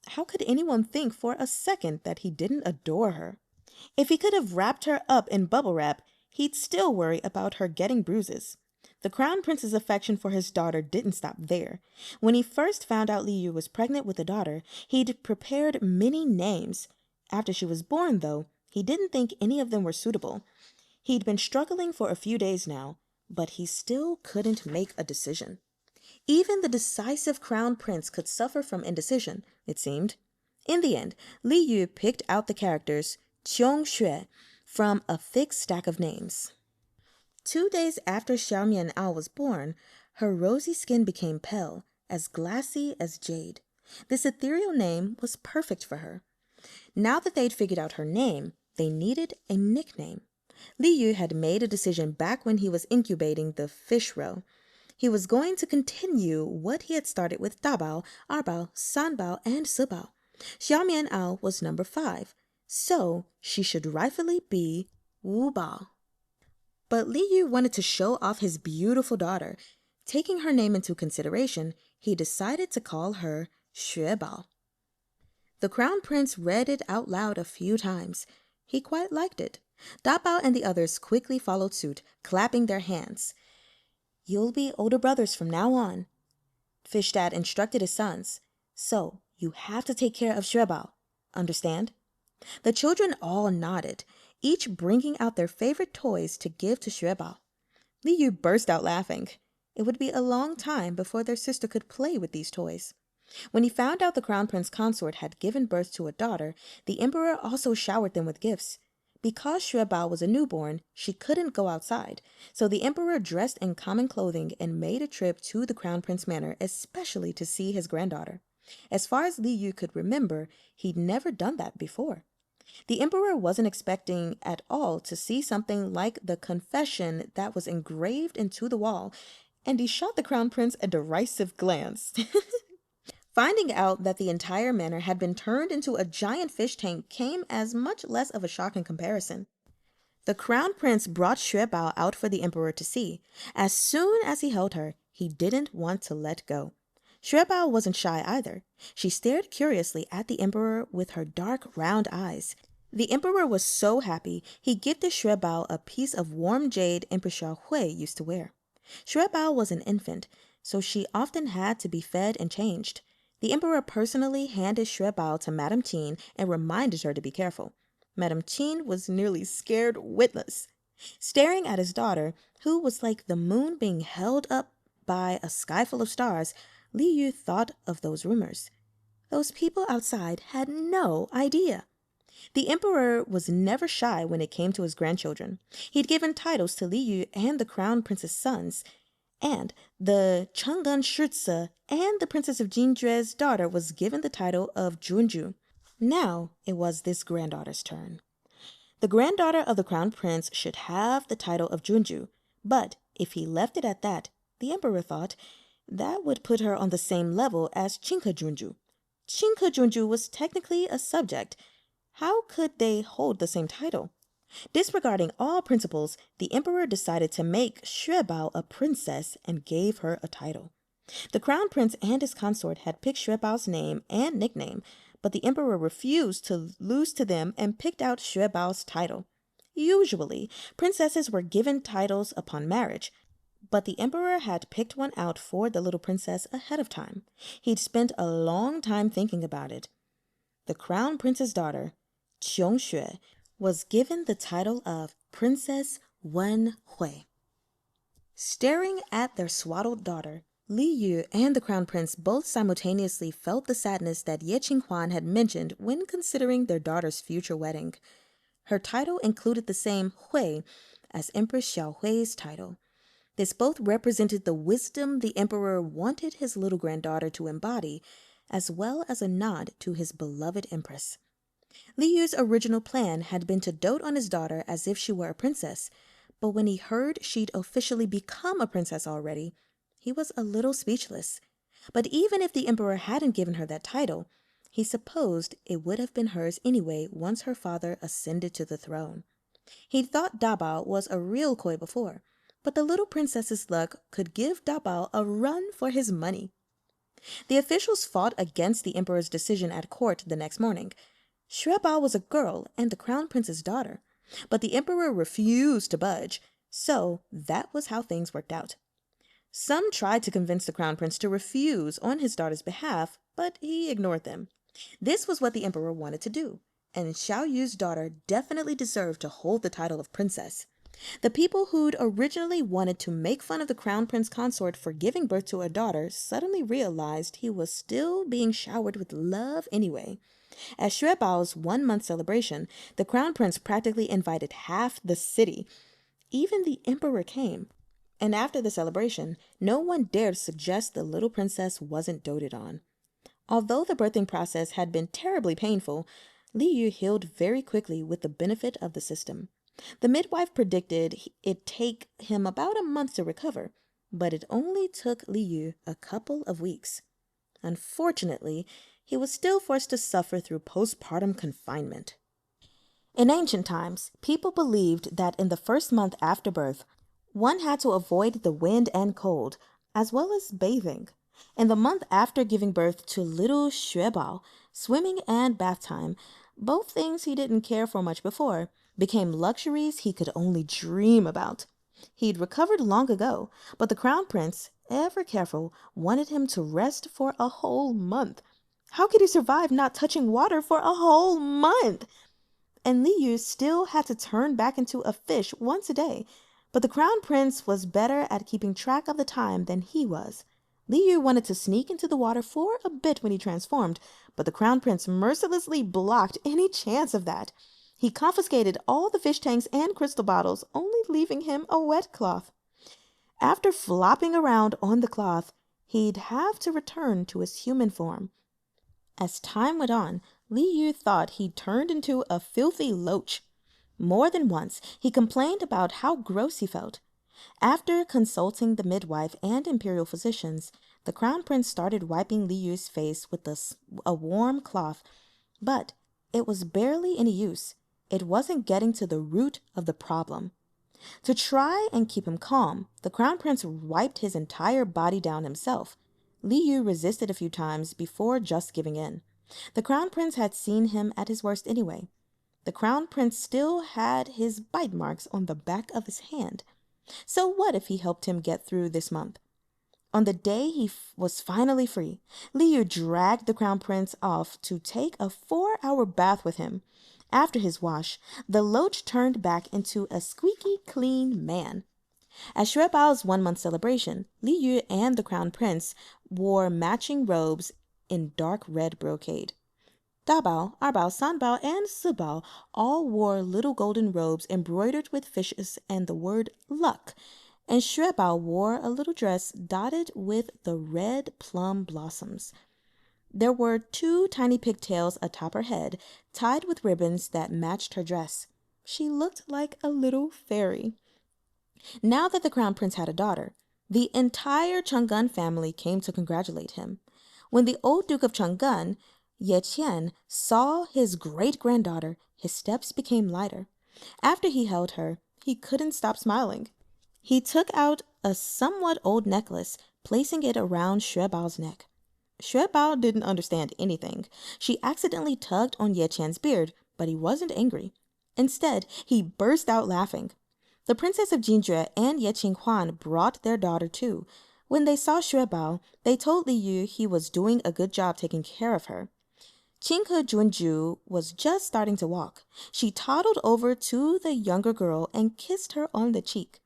How could anyone think for a second that he didn't adore her? If he could have wrapped her up in bubble wrap, he'd still worry about her getting bruises. The crown prince's affection for his daughter didn't stop there. When he first found out Li Yu was pregnant with a daughter, he'd prepared many names. After she was born, though, he didn't think any of them were suitable. He'd been struggling for a few days now, but he still couldn't make a decision. Even the decisive crown prince could suffer from indecision, it seemed. In the end, Li Yu picked out the characters Qiong Xue from a thick stack of names. 2 days after Xiao Mian'ao was born, her rosy skin became pale, as glassy as jade. This ethereal name was perfect for her. Now that they'd figured out her name, they needed a nickname. Li Yu had made a decision back when he was incubating the fish roe. He was going to continue what he had started with Dabao, Arbao, Sanbao, and Sibao. Xiao Mian'ao was number 5, so she should rightfully be Wu Bao. But Li Yu wanted to show off his beautiful daughter. Taking her name into consideration, he decided to call her Xue Bao. The crown prince read it out loud a few times. He quite liked it. Dabao and the others quickly followed suit, clapping their hands. "You'll be older brothers from now on," Fish Dad instructed his sons. "So you have to take care of Xue Bao. Understand?" The children all nodded, each bringing out their favorite toys to give to Xue Bao. Li Yu burst out laughing. It would be a long time before their sister could play with these toys. When he found out the crown prince consort had given birth to a daughter, the emperor also showered them with gifts. Because Xue Bao was a newborn, she couldn't go outside, so the emperor dressed in common clothing and made a trip to the crown prince manor especially to see his granddaughter. As far as Li Yu could remember, he'd never done that before. The emperor wasn't expecting at all to see something like the confession that was engraved into the wall, and he shot the crown prince a derisive glance. Finding out that the entire manor had been turned into a giant fish tank came as much less of a shock in comparison. The crown prince brought Xue Bao out for the emperor to see. As soon as he held her, he didn't want to let go. Xue Bao wasn't shy either. She stared curiously at the emperor with her dark, round eyes. The emperor was so happy he gifted Xue Bao a piece of warm jade Empress Xiao Hui used to wear. Xue Bao was an infant, so she often had to be fed and changed. The emperor personally handed Xue Bao to Madame Qin and reminded her to be careful. Madame Qin was nearly scared witless. Staring at his daughter, who was like the moon being held up by a sky full of stars, Li Yu thought of those rumors. Those people outside had no idea. The emperor was never shy when it came to his grandchildren. He'd given titles to Li Yu and the crown prince's sons, and the Chang'an Shizi and the princess of Jinjue's daughter was given the title of Junju. Now it was this granddaughter's turn. The granddaughter of the crown prince should have the title of Junju, but if he left it at that, the emperor thought, that would put her on the same level as Chinka Junju. Chinka Junju was technically a subject. How could they hold the same title? Disregarding all principles, the emperor decided to make Xue Bao a princess and gave her a title. The crown prince and his consort had picked Xue Bao's name and nickname, but the emperor refused to lose to them and picked out Xue Bao's title. Usually, princesses were given titles upon marriage, but the emperor had picked one out for the little princess ahead of time. He'd spent a long time thinking about it. The crown prince's daughter, Qiong Xue, was given the title of Princess Wen Hui. Staring at their swaddled daughter, Li Yu and the crown prince both simultaneously felt the sadness that Ye Qinghuan had mentioned when considering their daughter's future wedding. Her title included the same Hui as Empress Xiao Hui's title. This both represented the wisdom the emperor wanted his little granddaughter to embody, as well as a nod to his beloved empress. Li Yu's original plan had been to dote on his daughter as if she were a princess, but when he heard she'd officially become a princess already, he was a little speechless. But even if the emperor hadn't given her that title, He supposed it would have been hers anyway once her father ascended to the throne. He'd thought Dabao was a real koi before, but the little princess's luck could give Dabao a run for his money. The officials fought against the emperor's decision at court the next morning. Xue Bao was a girl and the crown prince's daughter, but the emperor refused to budge, so that was how things worked out. Some tried to convince the crown prince to refuse on his daughter's behalf, but he ignored them. This was what the emperor wanted to do, and Xiao Yu's daughter definitely deserved to hold the title of princess. The people who'd originally wanted to make fun of the crown prince consort for giving birth to a daughter suddenly realized he was still being showered with love anyway. At Xue Bao's 1-month celebration, the crown prince practically invited half the city. Even the emperor came. And after the celebration, no one dared suggest the little princess wasn't doted on. Although the birthing process had been terribly painful, Li Yu healed very quickly with the benefit of the system. The midwife predicted it'd take him about a month to recover, but it only took Li Yu a couple of weeks. Unfortunately, he was still forced to suffer through postpartum confinement. In ancient times, people believed that in the first month after birth, one had to avoid the wind and cold, as well as bathing. In the month after giving birth to little Xue Bao, swimming and bath time, both things he didn't care for much before, became luxuries he could only dream about. He'd recovered long ago, but the crown prince, ever careful, wanted him to rest for a whole month. How could he survive not touching water for a whole month? And Li Yu still had to turn back into a fish once a day, but the crown prince was better at keeping track of the time than he was. Li Yu wanted to sneak into the water for a bit when he transformed, but the crown prince mercilessly blocked any chance of that. He confiscated all the fish tanks and crystal bottles, only leaving him a wet cloth. After flopping around on the cloth, he'd have to return to his human form. As time went on, Li Yu thought he'd turned into a filthy loach. More than once, he complained about how gross he felt. After consulting the midwife and imperial physicians, the crown prince started wiping Li Yu's face with a warm cloth, but it was barely any use. It wasn't getting to the root of the problem. To try and keep him calm, the crown prince wiped his entire body down himself. Li Yu resisted a few times before just giving in. The crown prince had seen him at his worst anyway. The crown prince still had his bite marks on the back of his hand. So what if he helped him get through this month? On the day he was finally free, Li Yu dragged the crown prince off to take a 4-hour bath with him. After his wash, the loach turned back into a squeaky clean man. At Xue Bao's 1-month celebration, Li Yu and the crown prince wore matching robes in dark red brocade. Dabao, Arbao, Sanbao, and Sibao all wore little golden robes embroidered with fishes and the word luck, and Xue Bao wore a little dress dotted with the red plum blossoms. There were 2 tiny pigtails atop her head, tied with ribbons that matched her dress. She looked like a little fairy. Now that the crown prince had a daughter, the entire Changle family came to congratulate him. When the old Duke of Changle, Ye Qian, saw his great-granddaughter, his steps became lighter. After he held her, he couldn't stop smiling. He took out a somewhat old necklace, placing it around Xue Bao's neck. Xue Bao didn't understand anything. She accidentally tugged on Ye Qian's beard, but he wasn't angry. Instead, he burst out laughing. The princess of Jinjue and Ye Qinghuan brought their daughter too. When they saw Xue Bao, they told Li Yu he was doing a good job taking care of her. Qingke Junju was just starting to walk. She toddled over to the younger girl and kissed her on the cheek.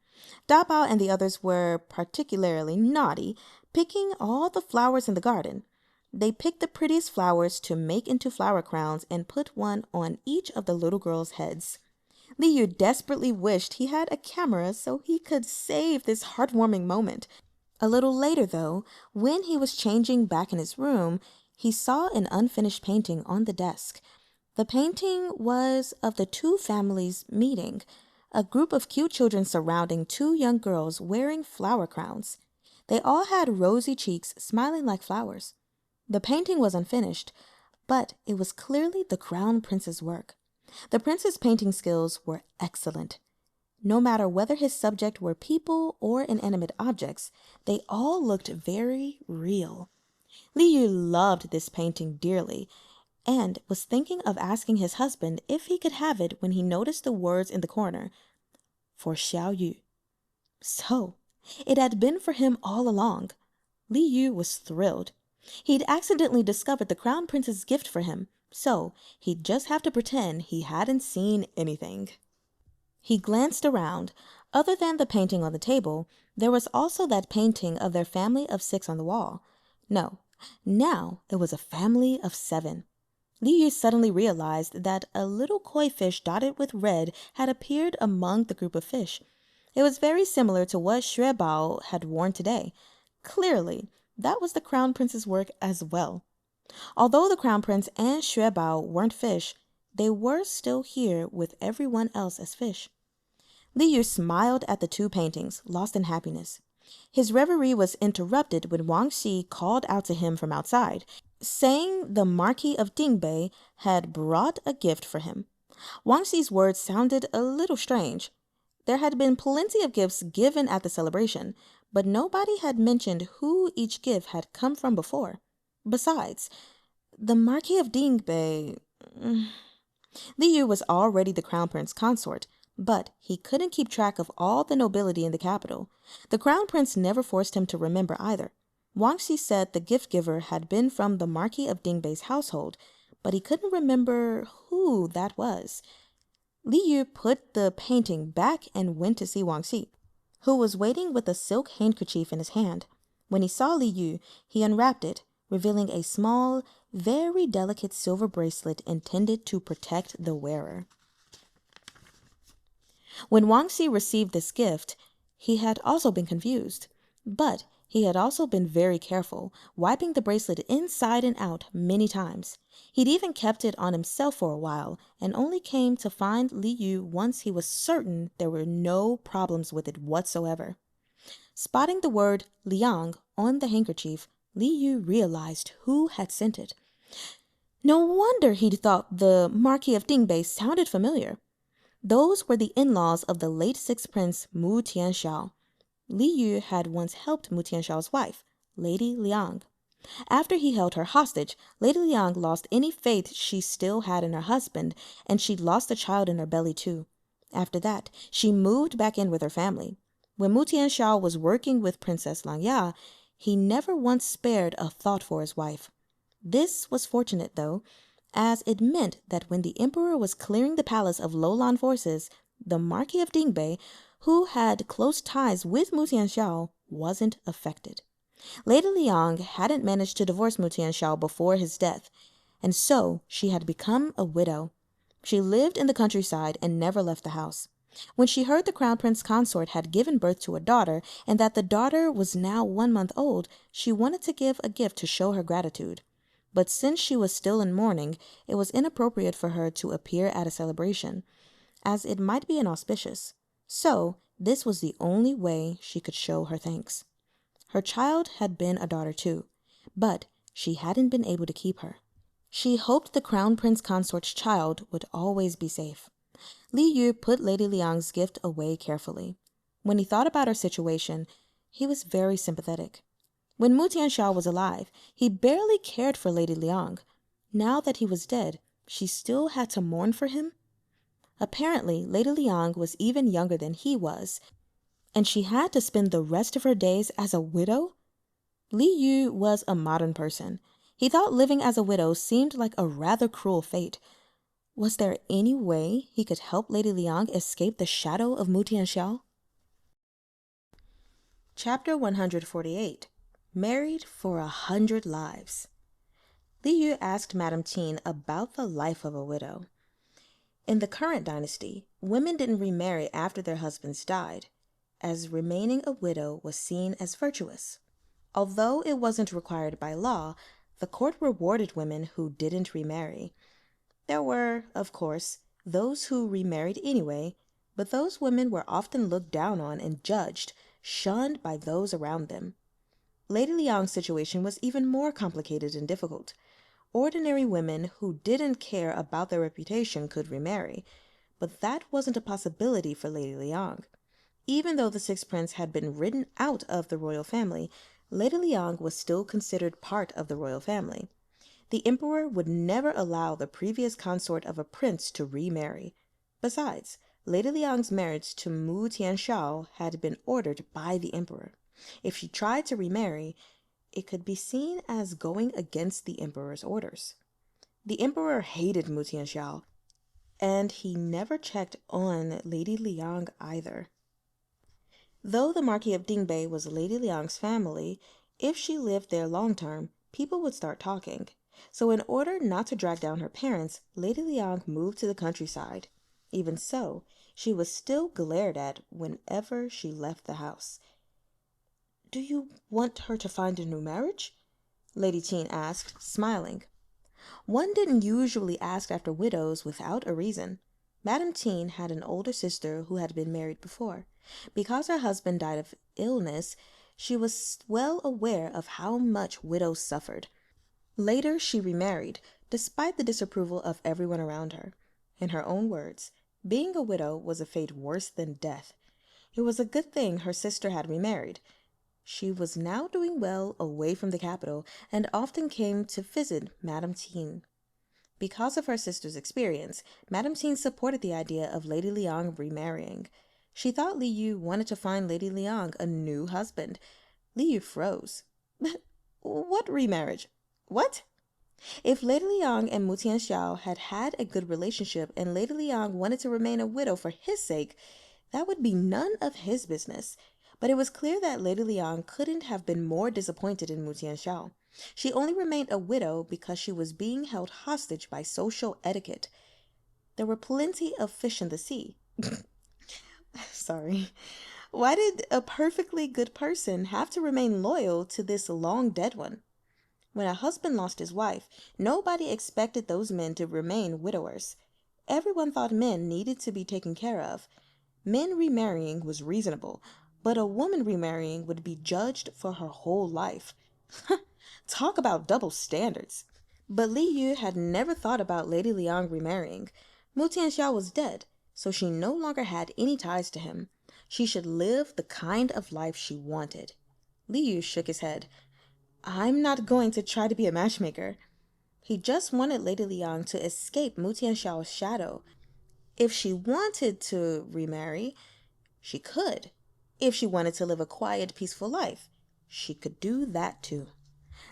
Dabao and the others were particularly naughty, picking all the flowers in the garden. They picked the prettiest flowers to make into flower crowns and put one on each of the little girls' heads. Li Yu desperately wished he had a camera so he could save this heartwarming moment. A little later, though, when he was changing back in his room, he saw an unfinished painting on the desk. The painting was of the 2 families meeting, a group of cute children surrounding 2 young girls wearing flower crowns. They all had rosy cheeks, smiling like flowers. The painting was unfinished, but it was clearly the crown prince's work. The prince's painting skills were excellent. No matter whether his subject were people or inanimate objects, they all looked very real. Li Yu loved this painting dearly and was thinking of asking his husband if he could have it when he noticed the words in the corner, "For Xiao Yu." So, it had been for him all along. Li Yu was thrilled. He'd accidentally discovered the crown prince's gift for him, so he'd just have to pretend he hadn't seen anything. He glanced around. Other than the painting on the table, there was also that painting of their family of 6 on the wall. No, now it was a family of 7. Li Yu suddenly realized that a little koi fish dotted with red had appeared among the group of fish. It was very similar to what Xue Bao had worn today. Clearly, that was the crown prince's work as well. Although the crown prince and Xue Bao weren't fish, they were still here with everyone else as fish. Li Yu smiled at the 2 paintings, lost in happiness. His reverie was interrupted when Wang Xi called out to him from outside, saying the Marquis of Dingbei had brought a gift for him. Wang Xi's words sounded a little strange. There had been plenty of gifts given at the celebration, but nobody had mentioned who each gift had come from before. Besides, the Marquis of Dingbei... Li Yu was already the crown prince consort, but he couldn't keep track of all the nobility in the capital. The crown prince never forced him to remember either. Wang Xi said the gift giver had been from the Marquis of Dingbei's household, but he couldn't remember who that was. Li Yu put the painting back and went to see Wang Xi, who was waiting with a silk handkerchief in his hand. When he saw Li Yu, he unwrapped it, revealing a small, very delicate silver bracelet intended to protect the wearer. When Wang Xi received this gift, he had also been confused, but he had also been very careful, wiping the bracelet inside and out many times. He'd even kept it on himself for a while, and only came to find Li Yu once he was certain there were no problems with it whatsoever. Spotting the word Liang on the handkerchief, Li Yu realized who had sent it. No wonder he'd thought the Marquis of Dingbei sounded familiar. Those were the in-laws of the late 6th Prince Mu Tianxiao. Li Yu had once helped Mu Tianxiao's wife, Lady Liang. After he held her hostage, Lady Liang lost any faith she still had in her husband, and she'd lost the child in her belly too. After that, she moved back in with her family. When Mu Tianxiao was working with Princess Lang Ya, he never once spared a thought for his wife. This was fortunate, though, as it meant that when the emperor was clearing the palace of lowland forces, the Marquis of Dingbei, who had close ties with Mu Tianxiao, wasn't affected. Lady Liang hadn't managed to divorce Mu Tianxiao before his death, and so she had become a widow. She lived in the countryside and never left the house. When she heard the crown prince consort had given birth to a daughter and that the daughter was now 1 month old, she wanted to give a gift to show her gratitude. But since she was still in mourning, it was inappropriate for her to appear at a celebration, as it might be inauspicious. So, this was the only way she could show her thanks. Her child had been a daughter too, but she hadn't been able to keep her. She hoped the crown prince consort's child would always be safe. Li Yu put Lady Liang's gift away carefully. When he thought about her situation, he was very sympathetic. When Mu Tianxiao was alive, he barely cared for Lady Liang. Now that he was dead, she still had to mourn for him? Apparently, Lady Liang was even younger than he was, and she had to spend the rest of her days as a widow? Li Yu was a modern person. He thought living as a widow seemed like a rather cruel fate. Was there any way he could help Lady Liang escape the shadow of Mu Tianxiao? Chapter 148. Married for 100 Lives. Li Yu asked Madame Qin about the life of a widow. In the current dynasty, women didn't remarry after their husbands died, as remaining a widow was seen as virtuous. Although it wasn't required by law, the court rewarded women who didn't remarry. There were, of course, those who remarried anyway, but those women were often looked down on and judged, shunned by those around them. Lady Liang's situation was even more complicated and difficult. Ordinary women who didn't care about their reputation could remarry, but that wasn't a possibility for Lady Liang. Even though the sixth prince had been written out of the royal family, Lady Liang was still considered part of the royal family. The emperor would never allow the previous consort of a prince to remarry. Besides, Lady Liang's marriage to Mu Tianshao had been ordered by the emperor. If she tried to remarry, it could be seen as going against the emperor's orders. The emperor hated Mu Tianshao, and he never checked on Lady Liang either. Though the Marquis of Dingbei was Lady Liang's family, if she lived there long term, people would start talking. So in order not to drag down her parents, Lady Liang moved to the countryside. Even so, she was still glared at whenever she left the house. "Do you want her to find a new marriage?" Lady Qin asked, smiling. One didn't usually ask after widows without a reason. Madame Qin had an older sister who had been married before. Because her husband died of illness, she was well aware of how much widows suffered. Later, she remarried, despite the disapproval of everyone around her. In her own words, being a widow was a fate worse than death. It was a good thing her sister had remarried. She was now doing well away from the capital and often came to visit Madame Qin. Because of her sister's experience, Madame Qin supported the idea of Lady Liang remarrying. She thought Li Yu wanted to find Lady Liang a new husband. Li Yu froze. What remarriage? What? If Lady Liang and Mu Tianxiao had had a good relationship and Lady Liang wanted to remain a widow for his sake, that would be none of his business. But it was clear that Lady Liang couldn't have been more disappointed in Mu Tianxiao. She only remained a widow because she was being held hostage by social etiquette. There were plenty of fish in the sea. Sorry. Why did a perfectly good person have to remain loyal to this long-dead one? When a husband lost his wife, nobody expected those men to remain widowers. Everyone thought men needed to be taken care of. Men remarrying was reasonable, but a woman remarrying would be judged for her whole life. Talk about double standards. But Li Yu had never thought about Lady Liang remarrying. Mu Tianxiao was dead, so she no longer had any ties to him. She should live the kind of life she wanted. Li Yu shook his head. "I'm not going to try to be a matchmaker." He just wanted Lady Liang to escape Mu Tianxiao's shadow. If she wanted to remarry, she could. If she wanted to live a quiet, peaceful life, she could do that too.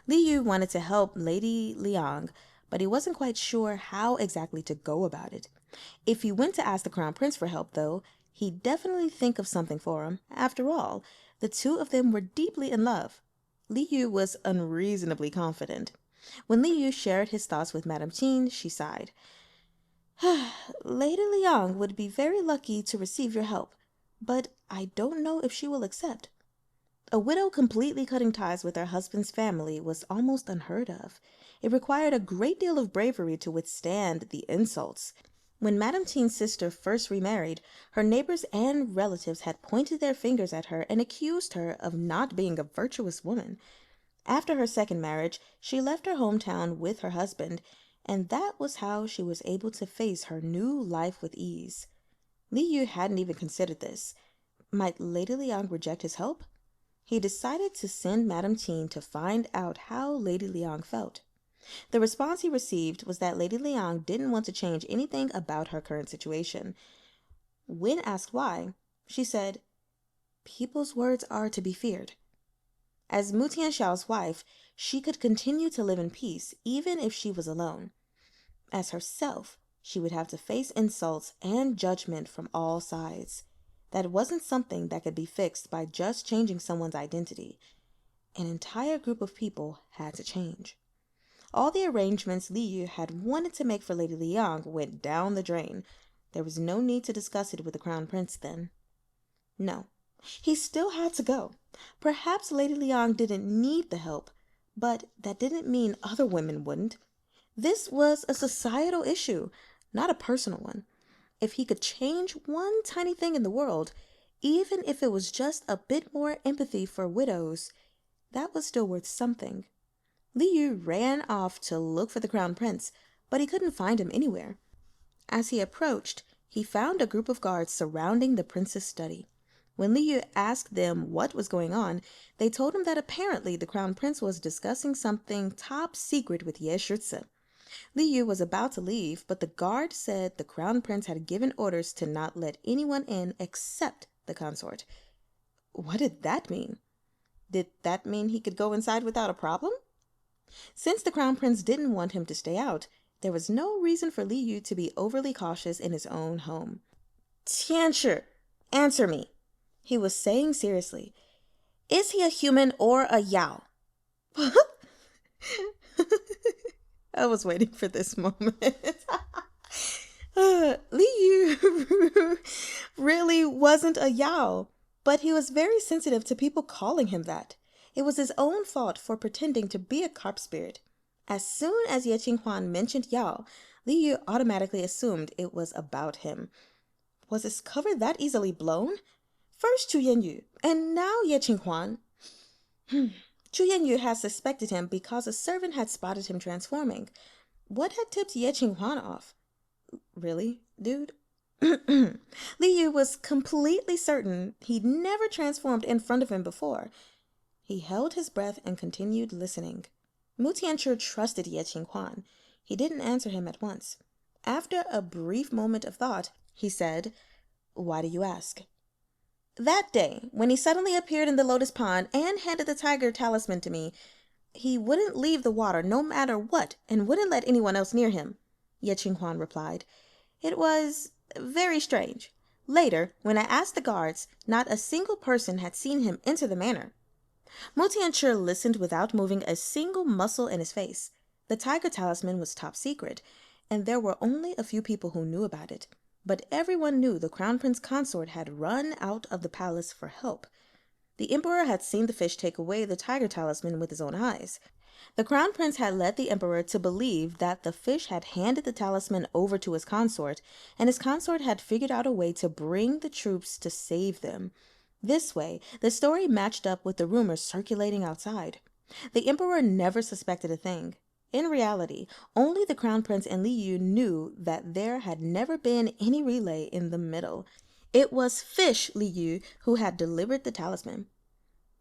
Li Yu wanted to help Lady Liang, but he wasn't quite sure how exactly to go about it. If he went to ask the Crown Prince for help, though, he'd definitely think of something for him. After all, the two of them were deeply in love. Li Yu was unreasonably confident. When Li Yu shared his thoughts with Madame Qin, she sighed. "Lady Liang would be very lucky to receive your help, but I don't know if she will accept." A widow completely cutting ties with her husband's family was almost unheard of. It required a great deal of bravery to withstand the insults. When Madame Qin's sister first remarried, her neighbors and relatives had pointed their fingers at her and accused her of not being a virtuous woman. After her second marriage, she left her hometown with her husband, and that was how she was able to face her new life with ease. Li Yu hadn't even considered this. Might Lady Liang reject his help? He decided to send Madame Qin to find out how Lady Liang felt. The response he received was that Lady Liang didn't want to change anything about her current situation. When asked why, she said, "People's words are to be feared." As Mu Tianxiao's wife, she could continue to live in peace even if she was alone. As herself, she would have to face insults and judgment from all sides. That wasn't something that could be fixed by just changing someone's identity. An entire group of people had to change. All the arrangements Li Yu had wanted to make for Lady Liang went down the drain. There was no need to discuss it with the Crown Prince then. No, he still had to go. Perhaps Lady Liang didn't need the help, but that didn't mean other women wouldn't. This was a societal issue, not a personal one. If he could change one tiny thing in the world, even if it was just a bit more empathy for widows, that was still worth something. Li Yu ran off to look for the crown prince, but he couldn't find him anywhere. As he approached, he found a group of guards surrounding the prince's study. When Li Yu asked them what was going on, they told him that apparently the crown prince was discussing something top secret with Ye Shutze. Li Yu was about to leave, but the guard said the crown prince had given orders to not let anyone in except the consort. What did that mean? Did that mean he could go inside without a problem? Since the crown prince didn't want him to stay out, there was no reason for Li Yu to be overly cautious in his own home. Tianshi, answer me, he was saying seriously. Is he a human or a Yao? I was waiting for this moment. Li Yu really wasn't a Yao, but he was very sensitive to people calling him that. It was his own fault for pretending to be a carp spirit. As soon as Ye Qinghuan mentioned Yao, Li Yu automatically assumed it was about him. Was his cover that easily blown? First Chu Yanyu, and now Ye Qinghuan. Chu Yanyu had suspected him because a servant had spotted him transforming. What had tipped Ye Qinghuan off? Really, dude? Li Yu was completely certain he'd never transformed in front of him before. He held his breath and continued listening. Mu Tianshi trusted Ye Qinghuan. He didn't answer him at once. After a brief moment of thought, he said, "Why do you ask?" That day, when he suddenly appeared in the lotus pond and handed the tiger talisman to me, he wouldn't leave the water no matter what and wouldn't let anyone else near him, Ye Qinghuan replied. It was very strange. Later, when I asked the guards, not a single person had seen him enter the manor. Mu Tianshi listened without moving a single muscle in his face. The tiger talisman was top secret, and there were only a few people who knew about it. But everyone knew the crown prince consort had run out of the palace for help. The emperor had seen the fish take away the tiger talisman with his own eyes. The crown prince had led the emperor to believe that the fish had handed the talisman over to his consort, and his consort had figured out a way to bring the troops to save them. This way, the story matched up with the rumors circulating outside. The emperor never suspected a thing. In reality, only the crown prince and Li Yu knew that there had never been any relay in the middle. It was Fish Li Yu who had delivered the talisman.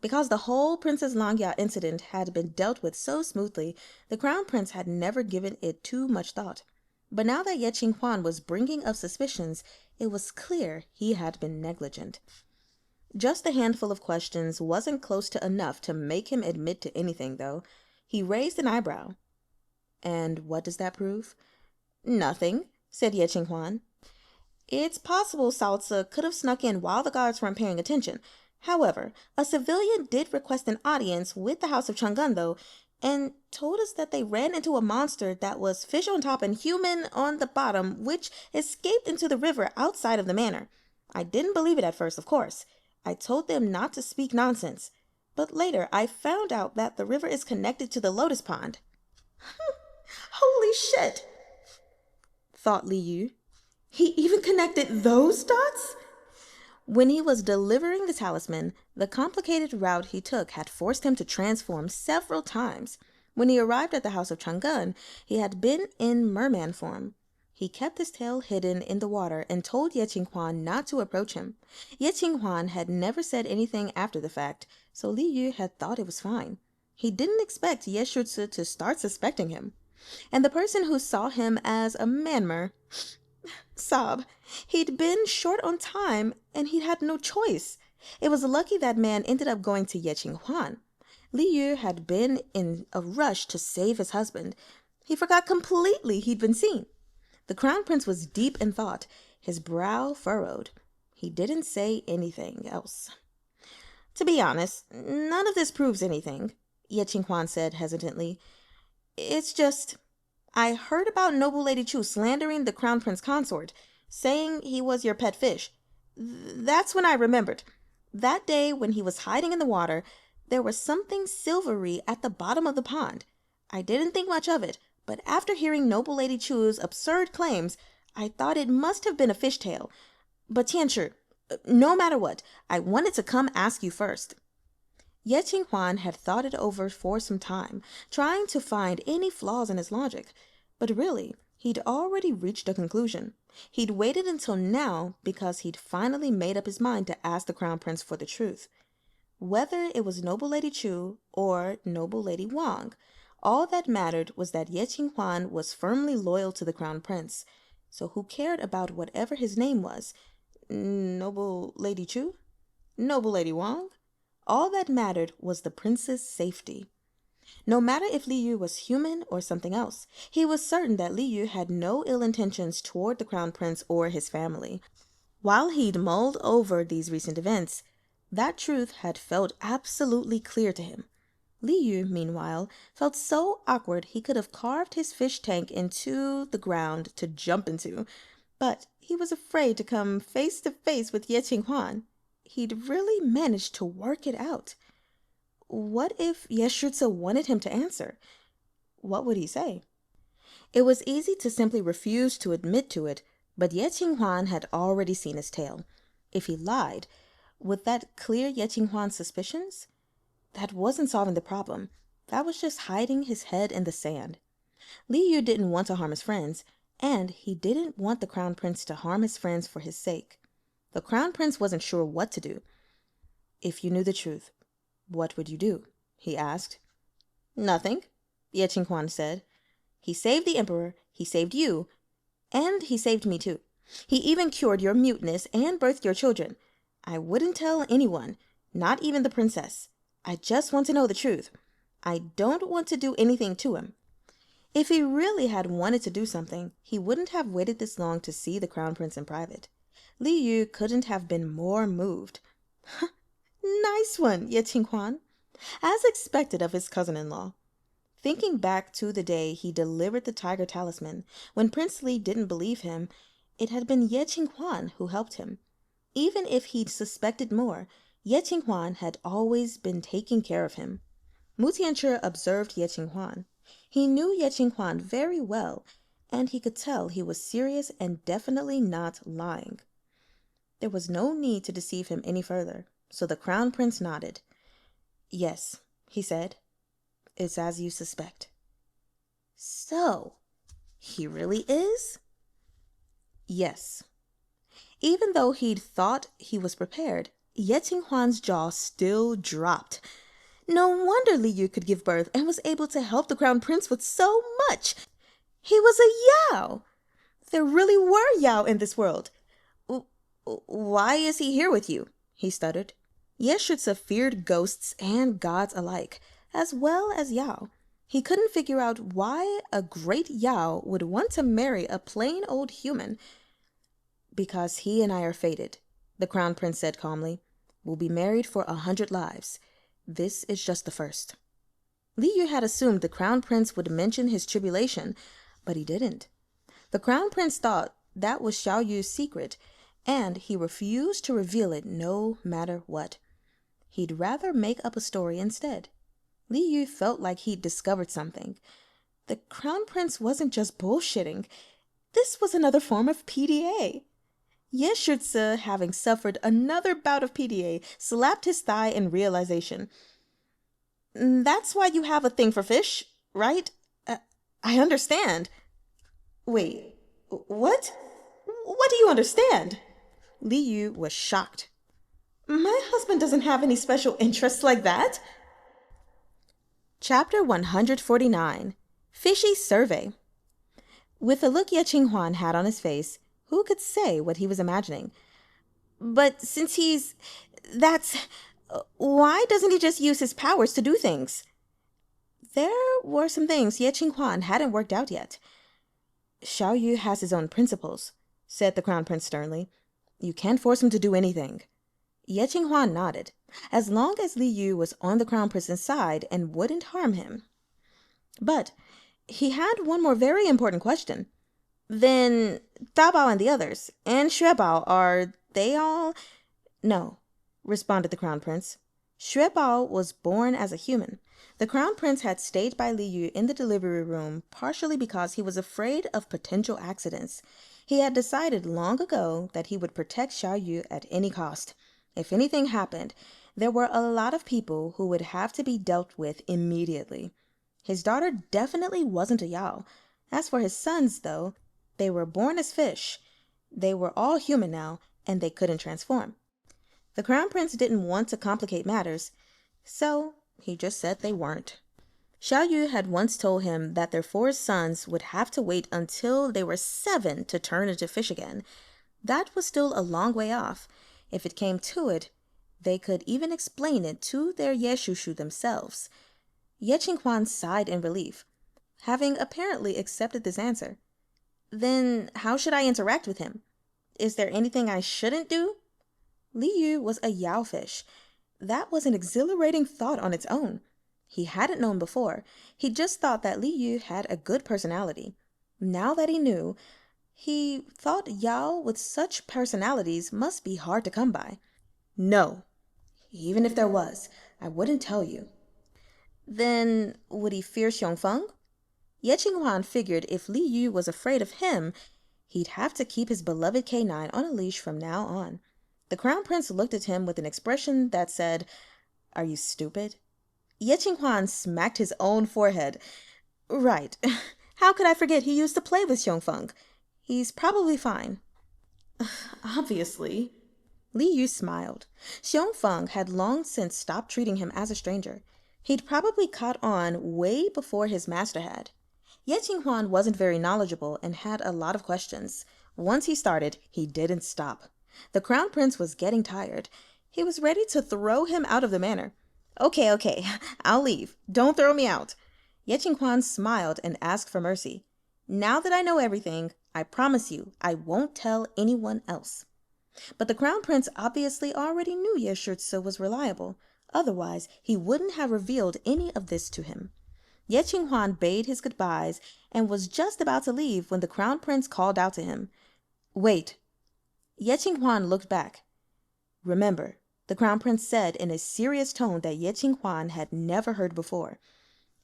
Because the whole Princess Langya incident had been dealt with so smoothly, the crown prince had never given it too much thought. But now that Ye Qinghuan was bringing up suspicions, it was clear he had been negligent. Just a handful of questions wasn't close to enough to make him admit to anything, though. He raised an eyebrow. And what does that prove? Nothing, said Ye Qinghuan. It's possible Cao Ci could have snuck in while the guards weren't paying attention. However, a civilian did request an audience with the House of Changle, though, and told us that they ran into a monster that was fish on top and human on the bottom, which escaped into the river outside of the manor. I didn't believe it at first, of course. I told them not to speak nonsense. But later, I found out that the river is connected to the lotus pond. Holy shit, thought Li Yu. He even connected those dots? When he was delivering the talisman, the complicated route he took had forced him to transform several times. When he arrived at the House of Changle, he had been in merman form. He kept his tail hidden in the water and told Ye Qinghuan not to approach him. Ye Qinghuan had never said anything after the fact, so Li Yu had thought it was fine. He didn't expect Ye Shutze to start suspecting him. And the person who saw him as a manmer, sob, he'd been short on time and he'd had no choice. It was lucky that man ended up going to Ye Qinghuan. Li Yu had been in a rush to save his husband. He forgot completely he'd been seen. The crown prince was deep in thought, his brow furrowed. He didn't say anything else. To be honest, none of this proves anything, Ye Qinghuan said hesitantly. It's just, I heard about Noble Lady Chu slandering the crown prince consort, saying he was your pet fish. That's when I remembered. That day when he was hiding in the water, there was something silvery at the bottom of the pond. I didn't think much of it, but after hearing Noble Lady Chu's absurd claims, I thought it must have been a fishtail. But Tianshi, no matter what, I wanted to come ask you first. Ye Qinghuan had thought it over for some time, trying to find any flaws in his logic. But really, he'd already reached a conclusion. He'd waited until now because he'd finally made up his mind to ask the Crown Prince for the truth. Whether it was Noble Lady Chu or Noble Lady Wang, all that mattered was that Ye Qinghuan was firmly loyal to the Crown Prince. So who cared about whatever his name was? Noble Lady Chu? Noble Lady Wang? All that mattered was the prince's safety. No matter if Li Yu was human or something else, he was certain that Li Yu had no ill intentions toward the Crown Prince or his family. While he'd mulled over these recent events, that truth had felt absolutely clear to him. Li Yu, meanwhile, felt so awkward he could have carved his fish tank into the ground to jump into, but he was afraid to come face to face with Ye Qinghuan. He'd really managed to work it out. What if Yeshutsu wanted him to answer? What would he say? It was easy to simply refuse to admit to it, but Ye Qinghuan had already seen his tale. If he lied, would that clear Ye Qinghuan's suspicions? That wasn't solving the problem. That was just hiding his head in the sand. Li Yu didn't want to harm his friends, and he didn't want the Crown Prince to harm his friends for his sake. The Crown Prince wasn't sure what to do. If you knew the truth, what would you do? He asked. Nothing, Ye Qinghuan said. He saved the emperor, he saved you, and he saved me too. He even cured your muteness and birthed your children. I wouldn't tell anyone, not even the princess. I just want to know the truth. I don't want to do anything to him. If he really had wanted to do something, he wouldn't have waited this long to see the Crown Prince in private. Li Yu couldn't have been more moved. Nice one, Ye Qinghuan, as expected of his cousin-in-law. Thinking back to the day he delivered the tiger talisman, when Prince Li didn't believe him, it had been Ye Qinghuan who helped him. Even if he'd suspected more, Ye Qinghuan had always been taking care of him. Mu Tianche observed Ye Qinghuan. He knew Ye Qinghuan very well, and he could tell he was serious and definitely not lying. There was no need to deceive him any further, so the Crown Prince nodded. Yes, he said. It's as you suspect. So, he really is? Yes. Even though he'd thought he was prepared, Ye Qinghuan's jaw still dropped. No wonder Li Yu could give birth and was able to help the Crown Prince with so much. He was a Yao. There really were Yao in this world. Why is he here with you? He stuttered. Yeshutsu feared ghosts and gods alike, as well as Yao. He couldn't figure out why a great Yao would want to marry a plain old human. Because he and I are fated, the Crown Prince said calmly. We'll be married for 100 lives. This is just the first. Li Yu had assumed the Crown Prince would mention his tribulation, but he didn't. The Crown Prince thought that was Xiao Yu's secret, and he refused to reveal it no matter what. He'd rather make up a story instead. Li Yu felt like he'd discovered something. The Crown Prince wasn't just bullshitting. This was another form of PDA. Yeshutsu, having suffered another bout of PDA, slapped his thigh in realization. That's why you have a thing for fish, right? I understand. Wait, what? What do you understand? Li Yu was shocked. My husband doesn't have any special interests like that. Chapter 149, Fishy's Survey. With the look Ye Qinghuan had on his face, who could say what he was imagining? But since why doesn't he just use his powers to do things? There were some things Ye Qinghuan hadn't worked out yet. Xiao Yu has his own principles, said the Crown Prince sternly. You can't force him to do anything. Ye Qinghuan nodded, as long as Li Yu was on the Crown Prince's side and wouldn't harm him. But he had one more very important question. Then Dabao and the others, and Xuebao, are they all? No, responded the Crown Prince. Xuebao was born as a human. The Crown Prince had stayed by Li Yu in the delivery room partially because he was afraid of potential accidents. He had decided long ago that he would protect Xiao Yu at any cost. If anything happened, There were a lot of people who would have to be dealt with immediately. His daughter definitely wasn't a Yao. As for his sons, though, they were born as fish. They were all human now, and they couldn't transform. The Crown Prince didn't want to complicate matters, so he just said they weren't. Xiao Yu had once told him that their 4 sons would have to wait until they were 7 to turn into fish again. That was still a long way off. If it came to it, they could even explain it to their Yeshushu themselves. Ye Qinghuan sighed in relief, having apparently accepted this answer. Then how should I interact with him? Is there anything I shouldn't do? Li Yu was a Yao fish. That was an exhilarating thought on its own. He hadn't known before. He just thought that Li Yu had a good personality. Now that he knew, he thought Yao with such personalities must be hard to come by. No. Even if there was, I wouldn't tell you. Then would he fear Xiongfeng? Ye Qinghuan figured if Li Yu was afraid of him, he'd have to keep his beloved K9 on a leash from now on. The Crown Prince looked at him with an expression that said, "Are you stupid?" Ye Qinghuan smacked his own forehead. Right. How could I forget he used to play with Xiongfeng? He's probably fine. Obviously. Li Yu smiled. Xiongfeng had long since stopped treating him as a stranger. He'd probably caught on way before his master had. Ye Qinghuan wasn't very knowledgeable and had a lot of questions. Once he started, he didn't stop. The Crown Prince was getting tired. He was ready to throw him out of the manor. Okay, I'll leave. Don't throw me out. Ye Qinghuan smiled and asked for mercy. Now that I know everything, I promise you I won't tell anyone else. But the Crown Prince obviously already knew Ye Shurtse was reliable. Otherwise, he wouldn't have revealed any of this to him. Ye Qinghuan bade his goodbyes and was just about to leave when the Crown Prince called out to him. Wait. Ye Qinghuan looked back. Remember, the Crown Prince said in a serious tone that Ye Qinghuan had never heard before.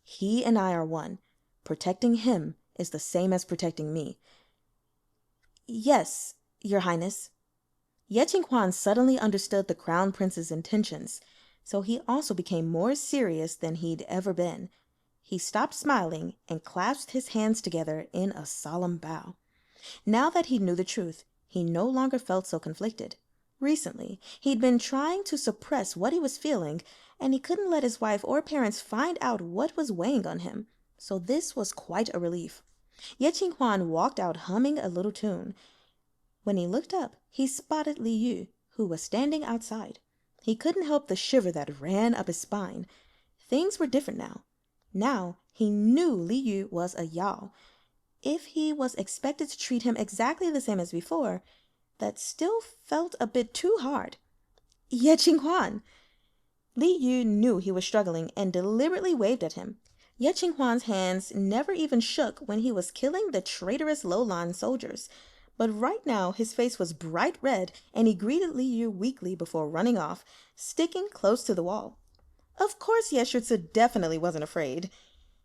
He and I are one. Protecting him is the same as protecting me. Yes, Your Highness. Ye Qinghuan suddenly understood the Crown Prince's intentions, so he also became more serious than he'd ever been. He stopped smiling and clasped his hands together in a solemn bow. Now that he knew the truth, he no longer felt so conflicted. Recently, he'd been trying to suppress what he was feeling, and he couldn't let his wife or parents find out what was weighing on him, so this was quite a relief. Ye Qinghuan walked out humming a little tune. When he looked up, he spotted Li Yu, who was standing outside. He couldn't help the shiver that ran up his spine. Things were different now. Now he knew Li Yu was a Yao. If he was expected to treat him exactly the same as before, that still felt a bit too hard. Ye Qinghuan! Li Yu knew he was struggling and deliberately waved at him. Ye Qinghuan's hands never even shook when he was killing the traitorous Lowland soldiers. But right now his face was bright red and he greeted Li Yu weakly before running off, sticking close to the wall. Of course Ye Shurtse definitely wasn't afraid.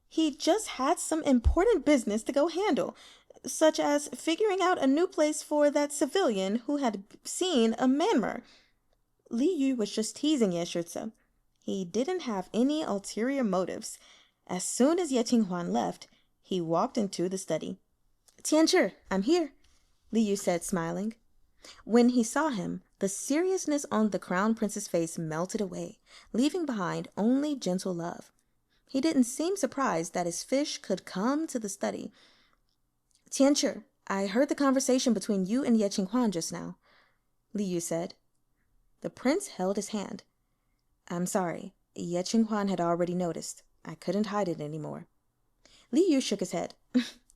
He just had some important business to go handle, such as figuring out a new place for that civilian who had seen a Myanmar. Li Yu was just teasing Ye Shurtse. He didn't have any ulterior motives. As soon as Ye Qinghuan left, he walked into the study. Tianzhi, I'm here, Li Yu said, smiling. When he saw him, the seriousness on the Crown Prince's face melted away, leaving behind only gentle love. He didn't seem surprised that his fish could come to the study. Tianzhi, I heard the conversation between you and Ye Qinghuan just now, Li Yu said. The prince held his hand. I'm sorry, Ye Qinghuan had already noticed. I couldn't hide it anymore. Li Yu shook his head.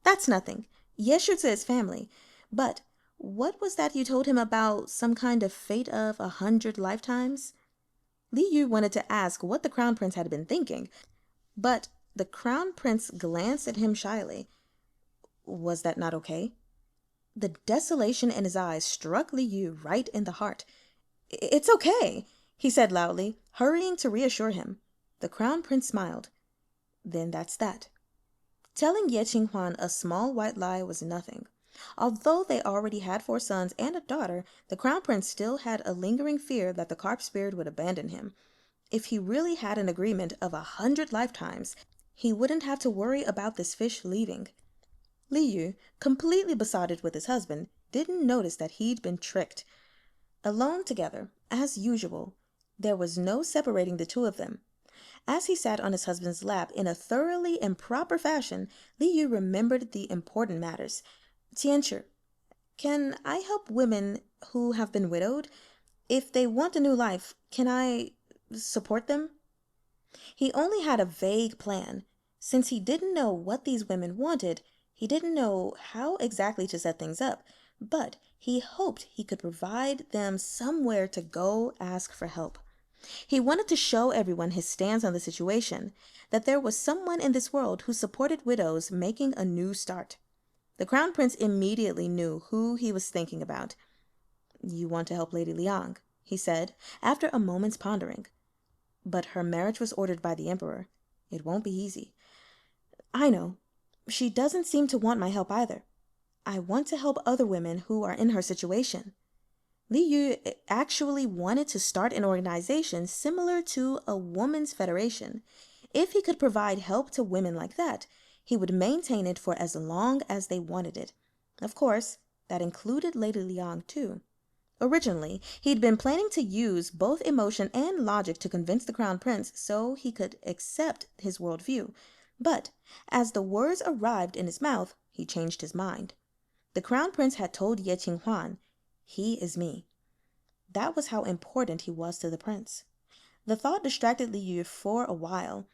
That's nothing. Ye Shurtse is family. But what was that you told him about some kind of fate of 100 lifetimes? Li Yu wanted to ask what the Crown Prince had been thinking, but the Crown Prince glanced at him shyly. Was that not okay? The desolation in his eyes struck Li Yu right in the heart. It's okay, he said loudly, hurrying to reassure him. The Crown Prince smiled. Then that's that. Telling Ye Qinghuan a small white lie was nothing. Although they already had 4 sons and a daughter, the crown prince still had a lingering fear that the carp spirit would abandon him. If he really had an agreement of 100 lifetimes, he wouldn't have to worry about this fish leaving. Li Yu, completely besotted with his husband, didn't notice that he'd been tricked. Alone together, as usual, there was no separating the two of them. As he sat on his husband's lap in a thoroughly improper fashion, Li Yu remembered the important matters. Tianchi, can I help women who have been widowed? If they want a new life, can I support them? He only had a vague plan. Since he didn't know what these women wanted, he didn't know how exactly to set things up, but he hoped he could provide them somewhere to go ask for help. He wanted to show everyone his stance on the situation, that there was someone in this world who supported widows making a new start. The crown prince immediately knew who he was thinking about. You want to help Lady Liang, he said, after a moment's pondering. But her marriage was ordered by the emperor. It won't be easy. I know. She doesn't seem to want my help either. I want to help other women who are in her situation. Li Yu actually wanted to start an organization similar to a women's federation. If he could provide help to women like that, he would maintain it for as long as they wanted it. Of course, that included Lady Liang too. Originally, he'd been planning to use both emotion and logic to convince the crown prince so he could accept his worldview. But as the words arrived in his mouth, he changed his mind. The crown prince had told Ye Qinghuan, "He is me." That was how important he was to the prince. The thought distracted Li Yu for a while.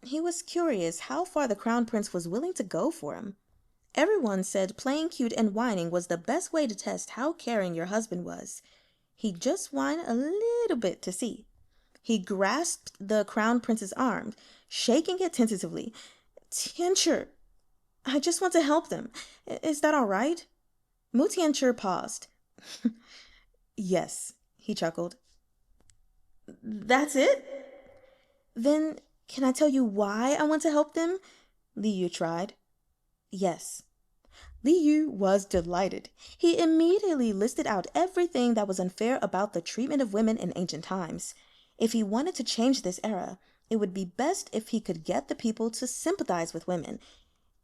He was curious how far the crown prince was willing to go for him. Everyone said playing cute and whining was the best way to test how caring your husband was. He'd just whine a little bit to see. He grasped the crown prince's arm, shaking it tentatively. Tianchi, I just want to help them. Is that all right? Mu Tianchi paused. Yes, he chuckled. That's it? Then can I tell you why I want to help them? Li Yu tried. Yes. Li Yu was delighted. He immediately listed out everything that was unfair about the treatment of women in ancient times. If he wanted to change this era, it would be best if he could get the people to sympathize with women.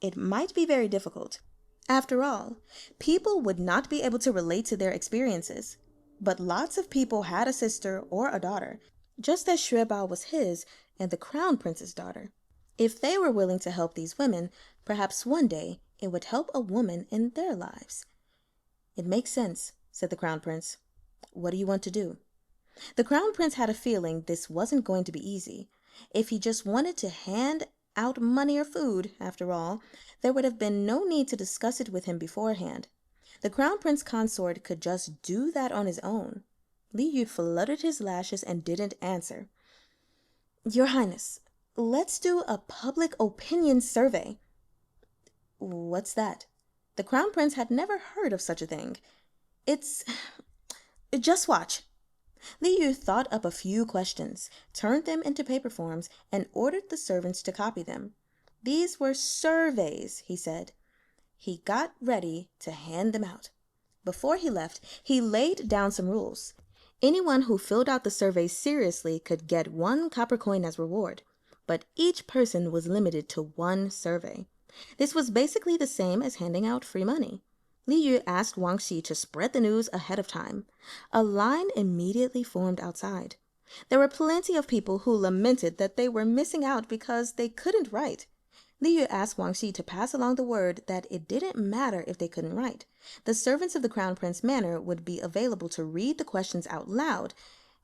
It might be very difficult. After all, people would not be able to relate to their experiences. But lots of people had a sister or a daughter, just as Xue Bao was his and the crown prince's daughter. If they were willing to help these women, perhaps one day it would help a woman in their lives. It makes sense, said the crown prince. What do you want to do? The crown prince had a feeling this wasn't going to be easy. If he just wanted to hand out money or food, after all, there would have been no need to discuss it with him beforehand. The crown prince consort could just do that on his own. Li Yu fluttered his lashes and didn't answer. Your Highness, let's do a public opinion survey. What's that? The crown prince had never heard of such a thing. Just watch. Li Yu thought up a few questions, turned them into paper forms, and ordered the servants to copy them. These were surveys, he said. He got ready to hand them out. Before he left, he laid down some rules. Anyone who filled out the survey seriously could get 1 copper coin as reward, but each person was limited to 1 survey. This was basically the same as handing out free money. Li Yu asked Wang Xi to spread the news ahead of time. A line immediately formed outside. There were plenty of people who lamented that they were missing out because they couldn't write. Li Yu asked Wang Xi to pass along the word that it didn't matter if they couldn't write. The servants of the Crown Prince Manor would be available to read the questions out loud,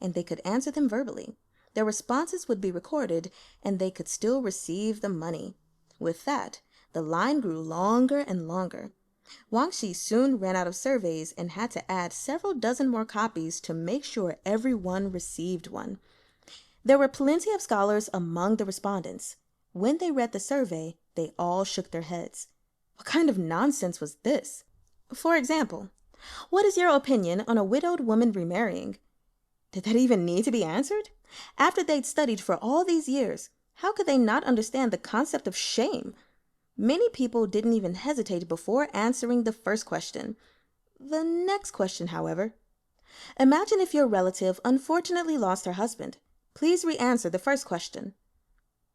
and they could answer them verbally. Their responses would be recorded, and they could still receive the money. With that, the line grew longer and longer. Wang Xi soon ran out of surveys and had to add several dozen more copies to make sure everyone received one. There were plenty of scholars among the respondents. When they read the survey, they all shook their heads. What kind of nonsense was this? For example, what is your opinion on a widowed woman remarrying? Did that even need to be answered? After they'd studied for all these years, how could they not understand the concept of shame? Many people didn't even hesitate before answering the first question. The next question, however. Imagine if your relative unfortunately lost her husband. Please re-answer the first question.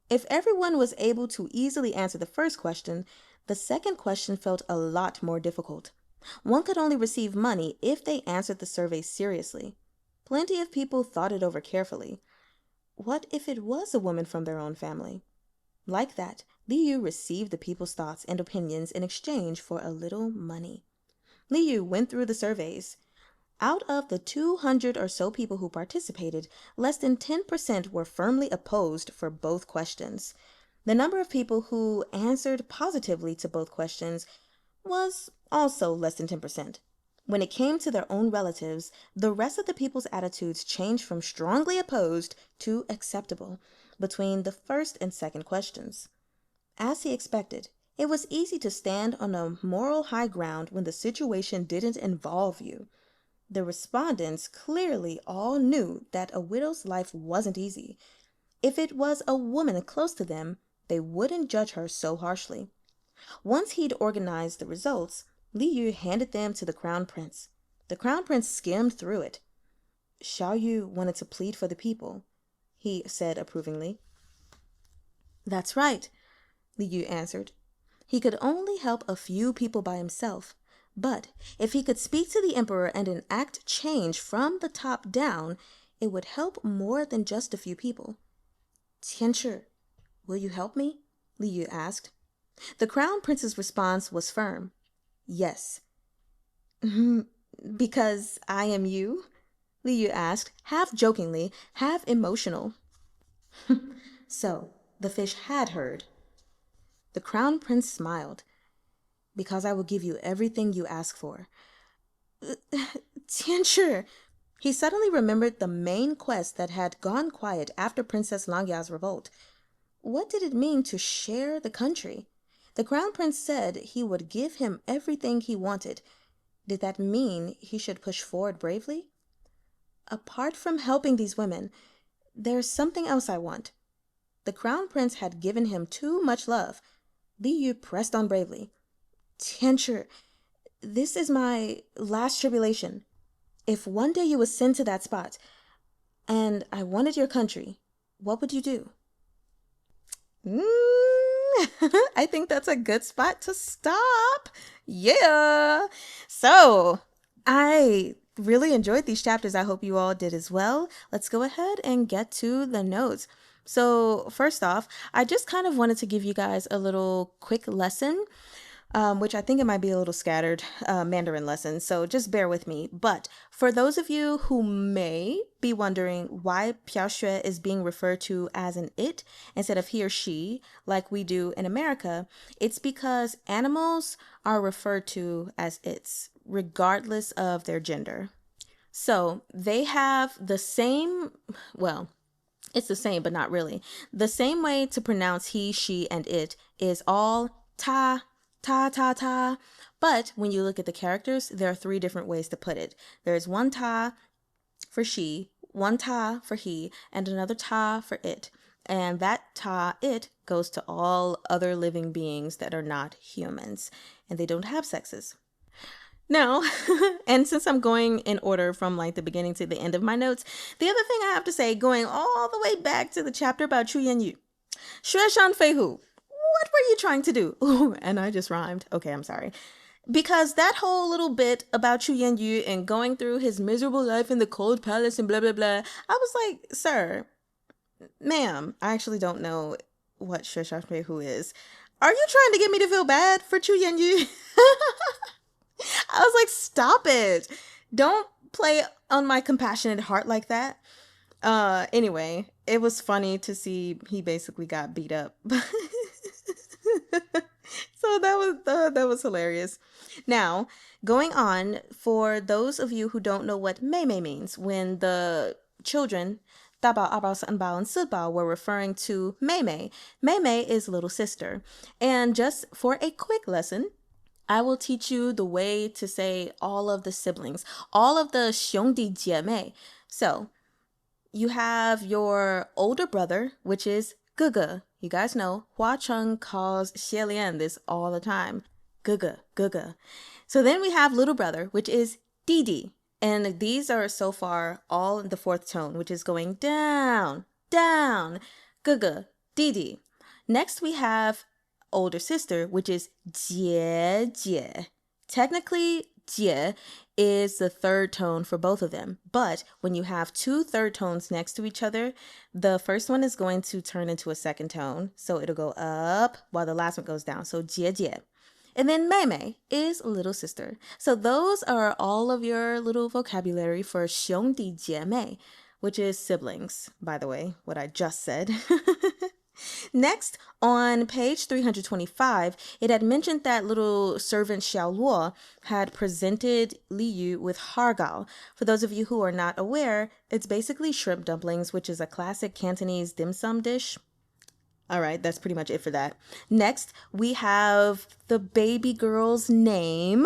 If everyone was able to easily answer the first question, the second question felt a lot more difficult. One could only receive money if they answered the survey seriously. Plenty of people thought it over carefully. What if it was a woman from their own family? Like that, Liu received the people's thoughts and opinions in exchange for a little money. Liu went through the surveys. Out of the 200 or so people who participated, less than 10% were firmly opposed for both questions. The number of people who answered positively to both questions was also less than 10%. When it came to their own relatives, the rest of the people's attitudes changed from strongly opposed to acceptable between the first and second questions. As he expected, it was easy to stand on a moral high ground when the situation didn't involve you. The respondents clearly all knew that a widow's life wasn't easy. If it was a woman close to them, they wouldn't judge her so harshly. Once he'd organized the results, Liu handed them to the crown prince. The crown prince skimmed through it. Xiao Yu wanted to plead for the people, he said approvingly. That's right, Liu answered. He could only help a few people by himself, but if he could speak to the emperor and enact change from the top down, it would help more than just a few people. Tianchi, will you help me? Liu asked. The crown prince's response was firm. Yes. Because I am you? Liu asked, half jokingly, half emotional. So, the fish had heard. The crown prince smiled. Because I will give you everything you ask for. Tianchi! He suddenly remembered the main quest that had gone quiet after Princess Langya's revolt. What did it mean to share the country? The crown prince said he would give him everything he wanted. Did that mean he should push forward bravely? Apart from helping these women, there's something else I want. The crown prince had given him too much love. Liu pressed on bravely. Tianchi, this is my last tribulation. If one day you were sent to that spot, and I wanted your country, what would you do? I think that's a good spot to stop. Yeah. So, I really enjoyed these chapters. I hope you all did as well. Let's go ahead and get to the notes. So, first off, I just kind of wanted to give you guys a little quick lesson, which I think it might be a little scattered Mandarin lesson, so just bear with me. But for those of you who may be wondering why Piao Xue is being referred to as an it instead of he or she, like we do in America, it's because animals are referred to as its, regardless of their gender. So they have the same, well, it's the same, but not really. The same way to pronounce he, she, and it is all ta, ta, ta, ta. But when you look at the characters, there are 3 different ways to put it. There's one ta for she, one ta for he, and another ta for it. And that ta, it, goes to all other living beings that are not humans. And they don't have sexes. Now, and since I'm going in order from like the beginning to the end of my notes, the other thing I have to say, going all the way back to the chapter about Xue Yu, Xue Shan Fei Hu, what were you trying to do? Ooh, and I just rhymed. Okay, I'm sorry. Because that whole little bit about Xue Yu and going through his miserable life in the cold palace and blah, blah, blah, I was like, sir, ma'am, I actually don't know what Xue Shan Fei Hu is. Are you trying to get me to feel bad for Xue Yu? I was like, stop it. Don't play on my compassionate heart like that. Anyway, it was funny to see he basically got beat up. So that was hilarious. Now, going on, for those of you who don't know what Mei Mei means, when the children, Dabao, Abao, Sanbao, and Sibao were referring to Mei Mei, Mei Mei is little sister. And just for a quick lesson, I will teach you the way to say all of the siblings, all of the 兄弟姐妹. So, you have your older brother, which is Guga. You guys know Hua Cheng calls Xie Lian this all the time. Guga, Guga. So then we have little brother, which is Didi. And these are so far all in the fourth tone, which is going down, down. Guga, Didi. Next we have older sister, which is Jie Jie. Technically, Jie is the third tone for both of them. But when you have two third tones next to each other, the first one is going to turn into a second tone. So it'll go up while the last one goes down. So Jie Jie. And then Mei Mei is little sister. So those are all of your little vocabulary for 兄弟姐妹, which is siblings, by the way, what I just said. Next, on page 325, it had mentioned that little servant Xiao Luo had presented Li Yu with hargao. For those of you who are not aware, it's basically shrimp dumplings, which is a classic Cantonese dim sum dish. All right, that's pretty much it for that. Next, we have the baby girl's name,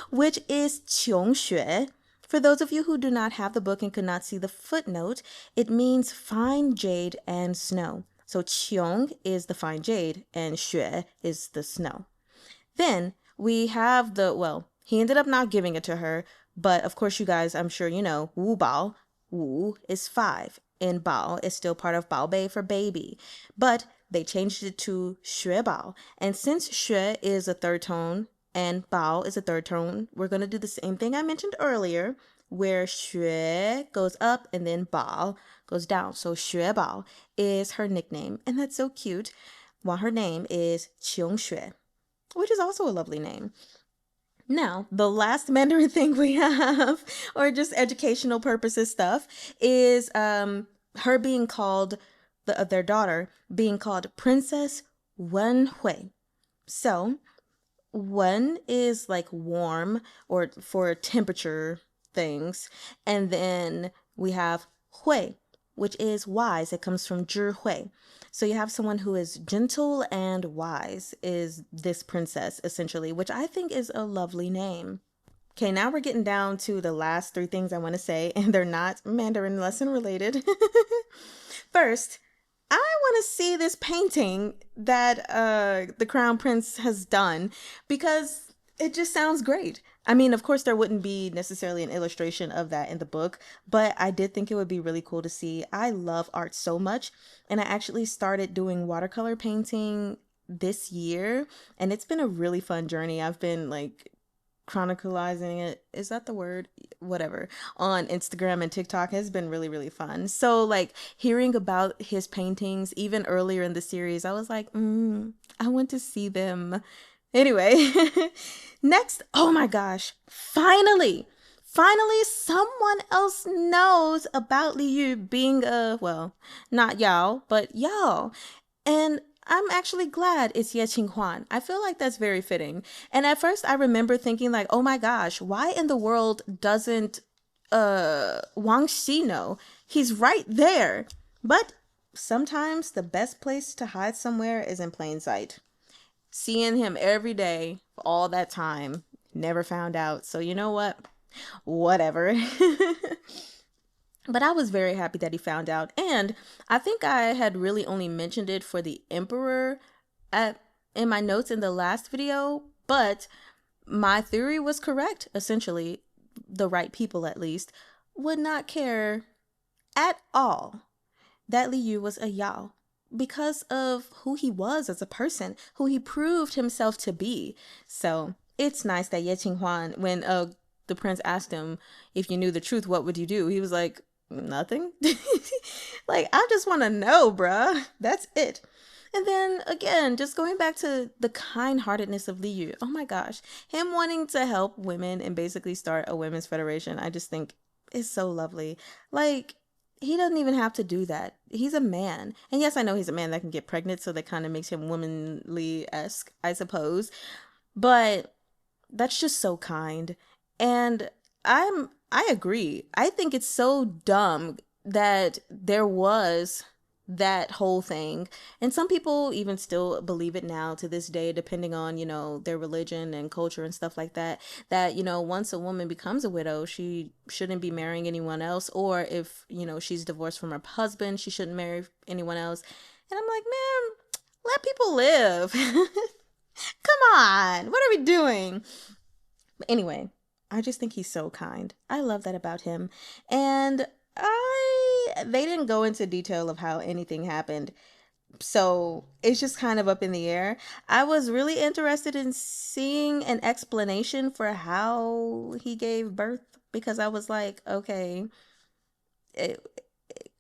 which is Qionxue. For those of you who do not have the book and could not see the footnote, it means fine jade and snow. So Qiong is the fine jade and Xue is the snow. Then we have he ended up not giving it to her, but of course you guys, I'm sure you know, Wu Bao. Wu is 5 and Bao is still part of Bao Bei for baby. But they changed it to Xue Bao. And since Xue is a third tone and Bao is a third tone, we're going to do the same thing I mentioned earlier, where Xue goes up and then Bao goes down. So Xue Bao is her nickname, and that's so cute, while her name is Qionxue, which is also a lovely name. Now, the last Mandarin thing we have, or just educational purposes stuff, is her being called, their daughter being called Princess Wen Hui. So, Wen is like warm or for temperature things. And then we have Hui, which is wise. It comes from Zhi Hui. So you have someone who is gentle and wise is this princess, essentially, which I think is a lovely name. Okay, now we're getting down to the last 3 things I want to say, and they're not Mandarin lesson related. First, I want to see this painting that the Crown Prince has done, because it just sounds great. I mean, of course, there wouldn't be necessarily an illustration of that in the book, but I did think it would be really cool to see. I love art so much, and I actually started doing watercolor painting this year, and it's been a really fun journey. I've been like chronicalizing it, is that the word? Whatever, on Instagram and TikTok has been really, really fun. So like hearing about his paintings even earlier in the series, I was like, I want to see them. Anyway, next, oh my gosh, finally someone else knows about Li Yu being not Yao, but Yao. And I'm actually glad it's Ye Qinghuan. I feel like that's very fitting. And at first I remember thinking like, oh my gosh, why in the world doesn't Wang Xi know? He's right there. But sometimes the best place to hide somewhere is in plain sight. Seeing him every day for all that time, never found out. So you know what? Whatever. But I was very happy that he found out. And I think I had really only mentioned it for the Emperor in my notes in the last video. But my theory was correct. Essentially, the right people at least would not care at all that Li Yu was a Yao, because of who he was as a person, who he proved himself to be. So it's nice that Ye Qinghuan, when the prince asked him, if you knew the truth, what would you do? He was like, nothing. Like, I just want to know, bruh. That's it. And then again, just going back to the kind-heartedness of Li Yu. Oh my gosh. Him wanting to help women and basically start a women's federation, I just think is so lovely. Like, he doesn't even have to do that. He's a man. And yes, I know he's a man that can get pregnant, so that kind of makes him womanly-esque, I suppose. But that's just so kind. And I agree. I think it's so dumb that there was that whole thing. And some people even still believe it now to this day, depending on, you know, their religion and culture and stuff like that, that, you know, once a woman becomes a widow, she shouldn't be marrying anyone else. Or if, you know, she's divorced from her husband, she shouldn't marry anyone else. And I'm like, man, let people live. Come on, what are we doing? But anyway, I just think he's so kind. I love that about him. And they didn't go into detail of how anything happened. So it's just kind of up in the air. I was really interested in seeing an explanation for how he gave birth, because I was like, okay,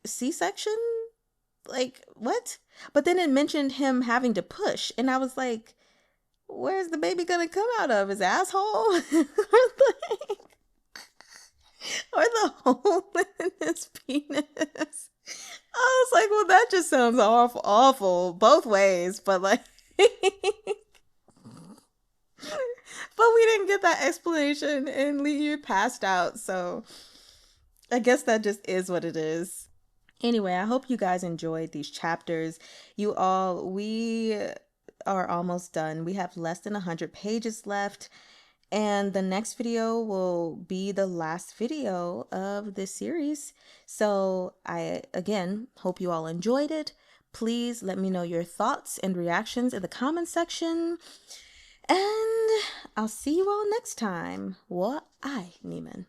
C-section? Like, what? But then it mentioned him having to push, and I was like, where's the baby gonna come out of? His asshole? Or the hole in his penis? I was like, well, that just sounds awful both ways, but like, but we didn't get that explanation, and Lee passed out, so I guess that just is what it is. Anyway, I hope you guys enjoyed these chapters. We are almost done. We have less than 100 pages left, and the next video will be the last video of this series. So I, again, hope you all enjoyed it. Please let me know your thoughts and reactions in the comment section. And I'll see you all next time. Wo ai, Neiman.